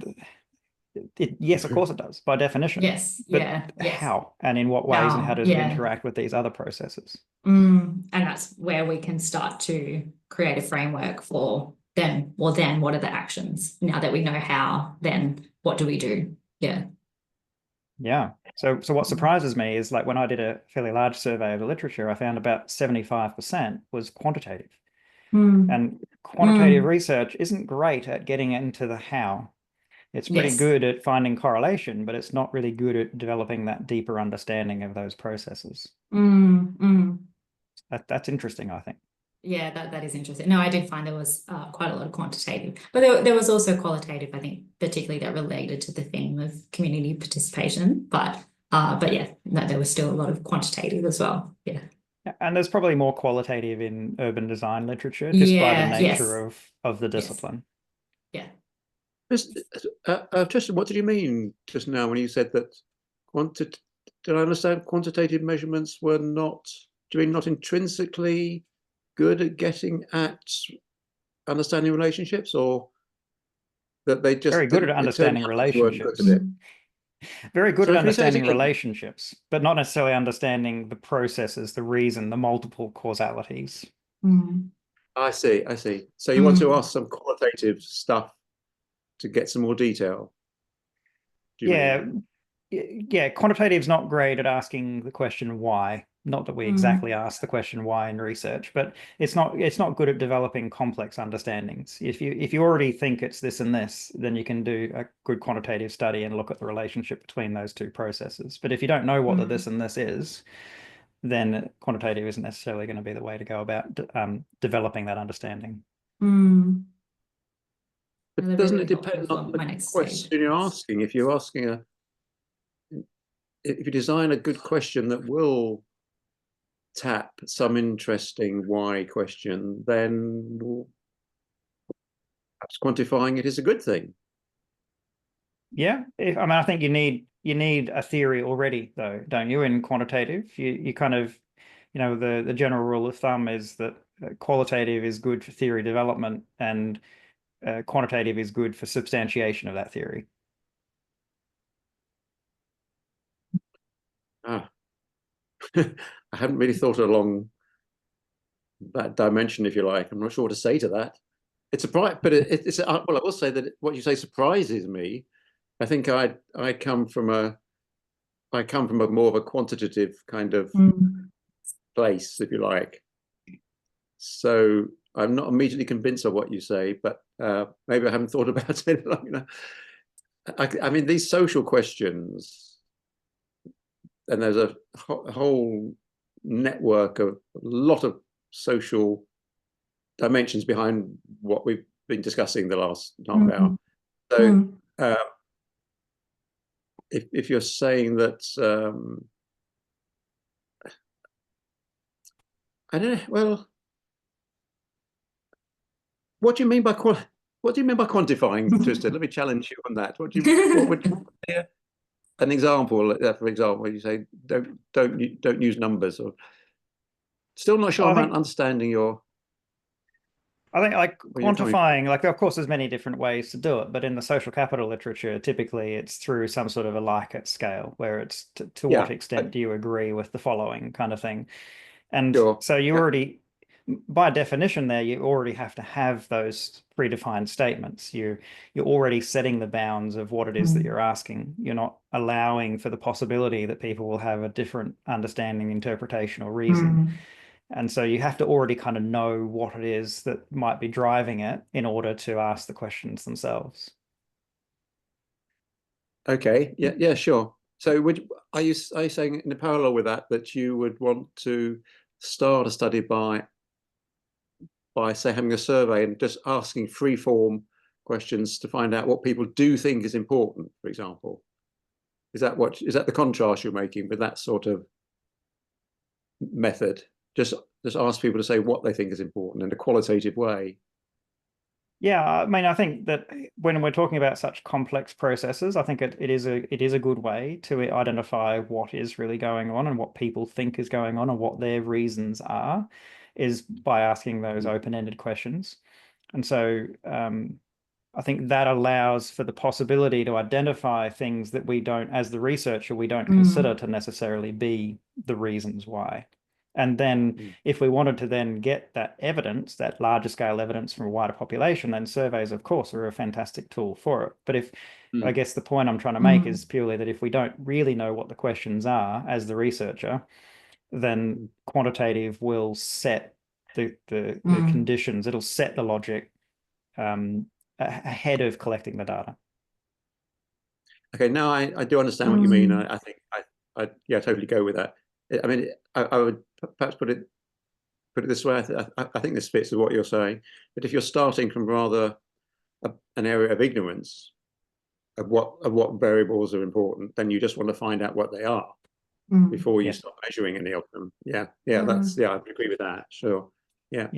Speaker 1: yes, of course it does, by definition.
Speaker 2: Yes.
Speaker 1: But
Speaker 2: Yeah. Yes.
Speaker 1: how and in what ways, and how does it interact with these other processes?
Speaker 2: And that's where we can start to create a framework for then, well, then what are the actions? Now that we know how, then what do we do? Yeah.
Speaker 1: Yeah. So what surprises me is, like, when I did a fairly large survey of the literature, I found about 75% was quantitative. And quantitative research isn't great at getting into the how. It's pretty good at finding correlation, but it's not really good at developing that deeper understanding of those processes. That's interesting, I think.
Speaker 2: Yeah, that is interesting. No, I did find there was quite a lot of quantitative, but there was also qualitative, I think, particularly that related to the theme of community participation. But yeah, no, there was still a lot of quantitative as well. Yeah.
Speaker 1: And there's probably more qualitative in urban design literature, just by the nature of the discipline.
Speaker 2: Yeah.
Speaker 4: Tristan, what did you mean just now when you said that did I understand quantitative measurements were not, do you mean not intrinsically good at getting at understanding relationships, or that they just
Speaker 1: very good at understanding relationships? Very good at understanding relationships, but not necessarily understanding the processes, the reason, the multiple causalities.
Speaker 4: I see. So you want to ask some qualitative stuff to get some more detail?
Speaker 1: Yeah. Quantitative's not great at asking the question why. Not that we exactly ask the question why in research, but it's not good at developing complex understandings. If you already think it's this and this, then you can do a good quantitative study and look at the relationship between those two processes. But if you don't know what the this and this is, then quantitative isn't necessarily going to be the way to go about developing that understanding.
Speaker 4: But
Speaker 2: That'd be
Speaker 4: doesn't
Speaker 2: really
Speaker 4: it depend
Speaker 2: helpful
Speaker 4: on
Speaker 2: for my
Speaker 4: the
Speaker 2: next
Speaker 4: question
Speaker 2: stage.
Speaker 4: you're asking? If you're asking if you design a good question that will tap some interesting why question, then perhaps quantifying it is a good thing.
Speaker 1: Yeah, I mean, I think you need a theory already, though, don't you? In quantitative, you kind of, the general rule of thumb is that qualitative is good for theory development, and quantitative is good for substantiation of that theory.
Speaker 4: Ah, I hadn't really thought along that dimension, if you like. I'm not sure what to say to that. It's a but it's well, I will say that what you say surprises me. I think I come from a more of a quantitative kind of place, if you like. So I'm not immediately convinced of what you say, but maybe I haven't thought about it. I mean, these social questions, and there's a whole network of a lot of social dimensions behind what we've been discussing the last half hour. So if you're saying that, I don't know, well, what do you mean by quantifying, Tristan? Let me challenge you on that. What would an example, for example, you say don't use numbers, or still not sure I'm understanding your.
Speaker 1: I think like quantifying, like of course there's many different ways to do it, but in the social capital literature, typically it's through some sort of a Likert scale where it's to what extent do you agree with the following kind of thing. And so you already, by definition there, you already have to have those predefined statements. You're already setting the bounds of what it is that you're asking. You're not allowing for the possibility that people will have a different understanding, interpretation, or reason. And so you have to already kind of know what it is that might be driving it in order to ask the questions themselves.
Speaker 4: Okay, yeah, sure. So are you saying in a parallel with that you would want to start a study by say having a survey and just asking free form questions to find out what people do think is important, for example? Is that the contrast you're making with that sort of method? Just ask people to say what they think is important in a qualitative way.
Speaker 1: Yeah, I mean, I think that when we're talking about such complex processes, I think it is a good way to identify what is really going on and what people think is going on and what their reasons are, is by asking those open-ended questions. And so I think that allows for the possibility to identify things that we don't, as the researcher, we don't consider to necessarily be the reasons why. And then if we wanted to then get that evidence, that larger scale evidence from a wider population, then surveys, of course, are a fantastic tool for it. But if, I guess the point I'm trying to make is purely that if we don't really know what the questions are as the researcher, then quantitative will set the conditions, it'll set the logic ahead of collecting the data.
Speaker 4: Okay, now I do understand what you mean. I think I totally go with that. I mean, I would perhaps put it this way. I think this fits with what you're saying. But if you're starting from rather an area of ignorance of what variables are important, then you just want to find out what they are before you start measuring any of them. I agree with that. Sure. Yeah.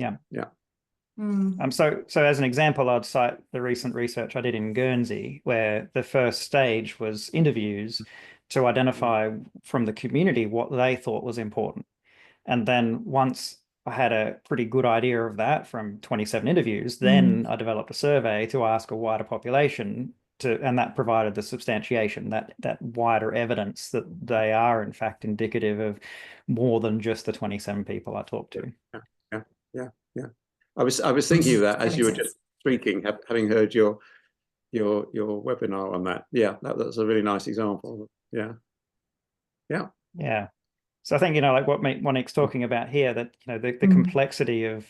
Speaker 1: So as an example, I'd cite the recent research I did in Guernsey, where the first stage was interviews to identify from the community what they thought was important. And then once I had a pretty good idea of that from 27 interviews, then I developed a survey to ask a wider population and that provided the substantiation, that wider evidence that they are in fact indicative of more than just the 27 people I talked to.
Speaker 4: Yeah. I was thinking of that as you were just speaking, having heard your webinar on that. Yeah, that's a really nice example. Yeah.
Speaker 1: So I think, like what Monique's talking about here, that, the complexity of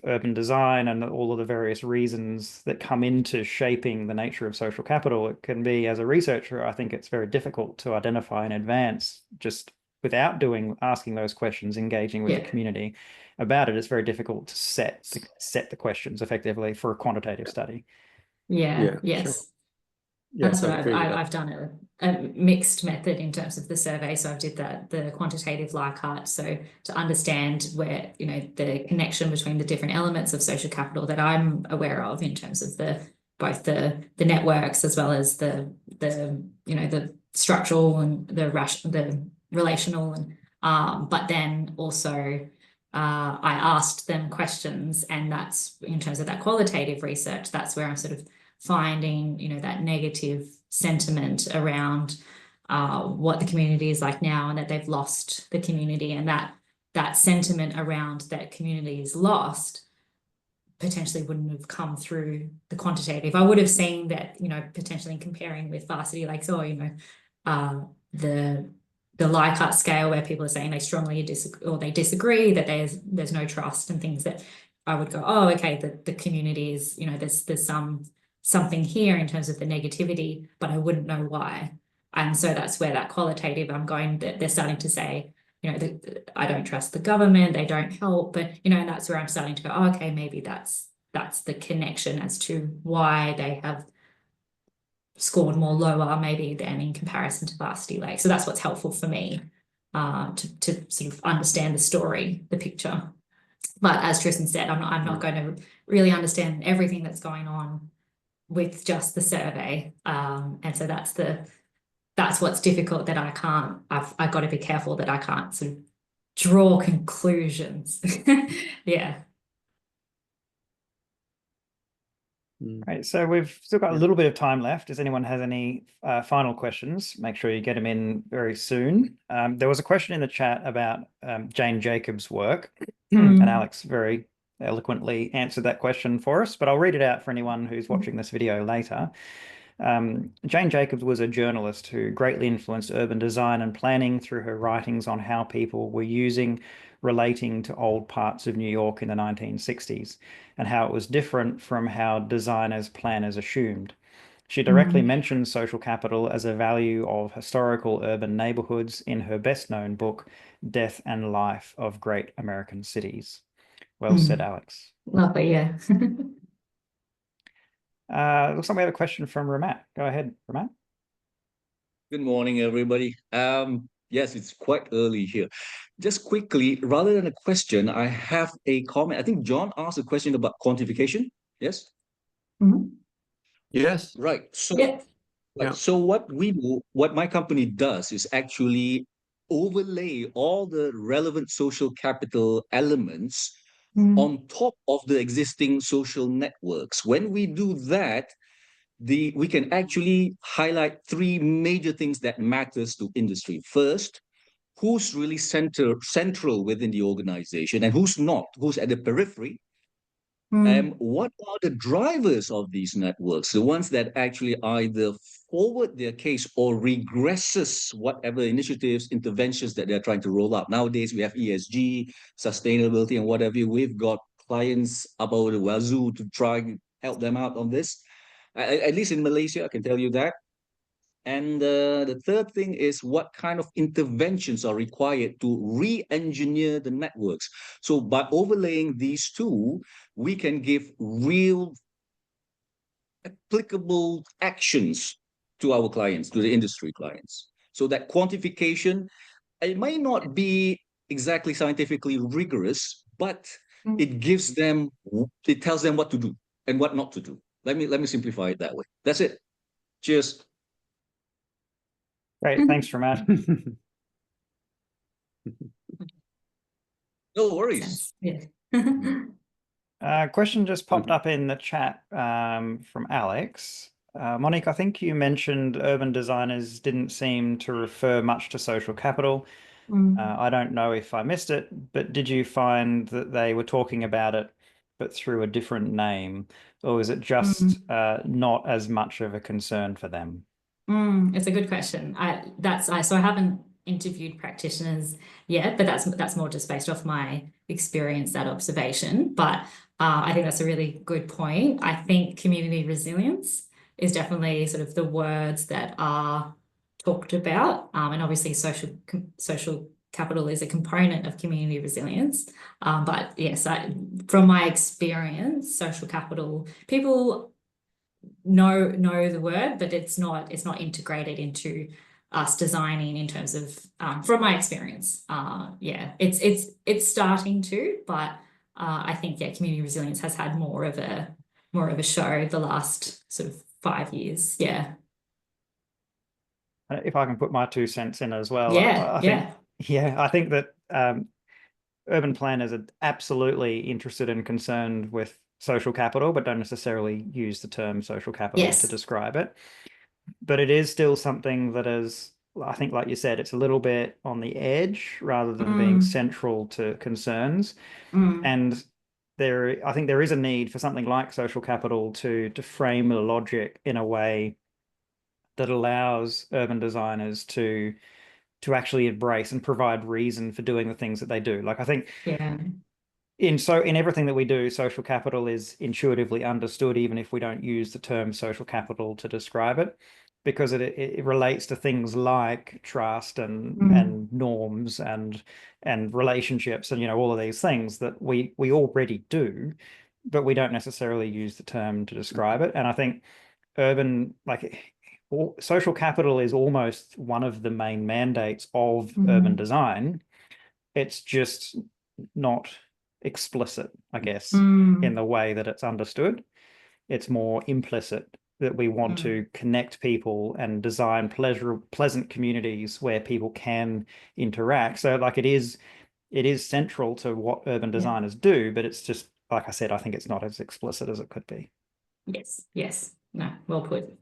Speaker 1: urban design and all of the various reasons that come into shaping the nature of social capital, it can be, as a researcher, I think it's very difficult to identify in advance just without asking those questions, engaging with the community about it. It's very difficult to set the questions effectively for a quantitative study.
Speaker 2: Yeah, yes.
Speaker 4: Sure.
Speaker 2: That's
Speaker 4: Yes,
Speaker 2: what
Speaker 4: I agree with that.
Speaker 2: I've done a mixed method in terms of the survey. So I did the quantitative Likert, so to understand where, you know, the connection between the different elements of social capital that I'm aware of in terms of both the networks as well as the you know, the structural and the relational, and but then also I asked them questions, and that's in terms of that qualitative research, that's where I'm sort of finding, you know, that negative sentiment around what the community is like now, and that they've lost the community, and that sentiment around that community is lost potentially wouldn't have come through the quantitative. I would have seen that, you know, potentially comparing with varsity lakes, or, you know, the Likert scale, where people are saying they strongly disagree, or they disagree, that there's no trust and things, that I would go, oh, okay, the community is, you know, there's something here in terms of the negativity, but I wouldn't know why. And so that's where that qualitative, I'm going, that they're starting to say, you know, I don't trust the government, they don't help, but, you know, and that's where I'm starting to go, oh, okay, maybe that's the connection as to why they have scored more lower maybe than in comparison to Varsity Lake. So that's what's helpful for me to sort of understand the story, the picture. But as Tristan said, I'm not going to really understand everything that's going on with just the survey, and so that's what's difficult, that I can't. I've got to be careful that I can't sort of draw conclusions. Yeah.
Speaker 1: Right, so we've still got a little bit of time left. Does anyone has any final questions? Make sure you get them in very soon. There was a question in the chat about Jane Jacobs' work, and Alex very eloquently answered that question for us, but I'll read it out for anyone who's watching this video later. Jane Jacobs was a journalist who greatly influenced urban design and planning through her writings on how people were relating to old parts of New York in the 1960s, and how it was different from how designers, planners assumed. She directly mentions social capital as a value of historical urban neighborhoods in her best-known book, Death and Life of Great American Cities. Well said, Alex.
Speaker 2: Lovely, yeah.
Speaker 1: Looks like we have a question from Ramat. Go ahead, Ramat.
Speaker 3: Good morning, everybody. Yes, it's quite early here. Just quickly, rather than a question, I have a comment. I think John asked a question about quantification. Yes?
Speaker 4: Yes.
Speaker 3: Right. So,
Speaker 2: Yeah.
Speaker 3: right. So what we do, what my company does, is actually overlay all the relevant social capital elements on top of the existing social networks. When we do that, we can actually highlight three major things that matters to industry. First, who's really central within the organization, and who's not, who's at the periphery. And what are the drivers of these networks, the ones that actually either forward their case or regresses whatever initiatives, interventions that they're trying to roll out. Nowadays, we have ESG, sustainability, and whatever. We've got clients about the wazoo to try and help them out on this. At least in Malaysia, I can tell you that. And the third thing is what kind of interventions are required to re-engineer the networks. So by overlaying these two, we can give real applicable actions to our clients, to the industry clients. So that quantification, it may not be exactly scientifically rigorous, but it gives them, it tells them what to do and what not to do. Let me simplify it that way. That's it. Cheers.
Speaker 1: Great, thanks, Ramat.
Speaker 3: No worries.
Speaker 1: Question just popped up in the chat from Alex. Monique, I think you mentioned urban designers didn't seem to refer much to social capital. I don't know if I missed it, but did you find that they were talking about it, but through a different name? Or is it just not as much of a concern for them?
Speaker 2: It's a good question. So I haven't interviewed practitioners yet, but that's more just based off my experience, that observation. But I think that's a really good point. I think community resilience is definitely sort of the words that are talked about, and obviously social capital is a component of community resilience. But yes, from my experience, social capital, people know the word, but it's not integrated into us designing in terms of from my experience. Yeah, it's starting to, but I think community resilience has had more of a show the last sort of 5 years. Yeah.
Speaker 1: If I can put my 2 cents in as well,
Speaker 2: Yeah,
Speaker 1: I think that urban planners are absolutely interested and concerned with social capital, but don't necessarily use the term social capital to describe it. But it is still something that is, I think, like you said, it's a little bit on the edge rather than being central to concerns. And I think there is a need for something like social capital to frame the logic in a way that allows urban designers to actually embrace and provide reason for doing the things that they do. Like, I think in everything that we do, social capital is intuitively understood, even if we don't use the term social capital to describe it, because it relates to things like trust and norms and relationships and all of these things that we already do, but we don't necessarily use the term to describe it. And I think urban, like, social capital is almost one of the main mandates of urban design. It's just not explicit, I guess, in the way that it's understood. It's more implicit that we want to connect people and design pleasant communities where people can interact. So, like, it is central to what urban designers do, but it's just, like I said, I think it's not as explicit as it could be.
Speaker 2: Yes. No, well put.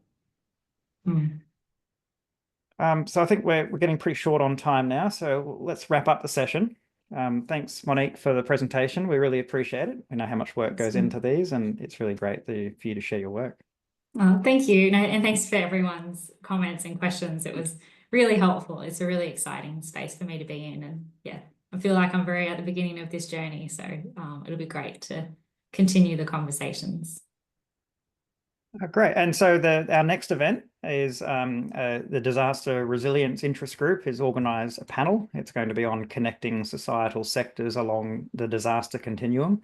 Speaker 1: So I think we're getting pretty short on time now, so let's wrap up the session. Thanks, Monique, for the presentation. We really appreciate it. We know how much work goes into these, and it's really great for you to share your work.
Speaker 2: Thank you. And thanks for everyone's comments and questions. It was really helpful. It's a really exciting space for me to be in. And I feel like I'm very at the beginning of this journey. So it'll be great to continue the conversations.
Speaker 1: Great. And so our next event is the Disaster Resilience Interest Group has organised a panel. It's going to be on connecting societal sectors along the disaster continuum.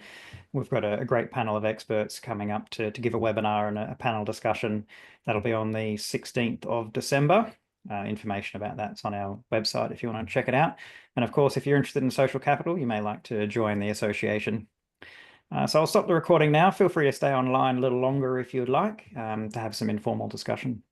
Speaker 1: We've got a great panel of experts coming up to give a webinar and a panel discussion. That'll be on the 16th of December. Information about that's on our website if you want to check it out. And of course, if you're interested in social capital, you may like to join the association. So I'll stop the recording now. Feel free to stay online a little longer if you'd like to have some informal discussion.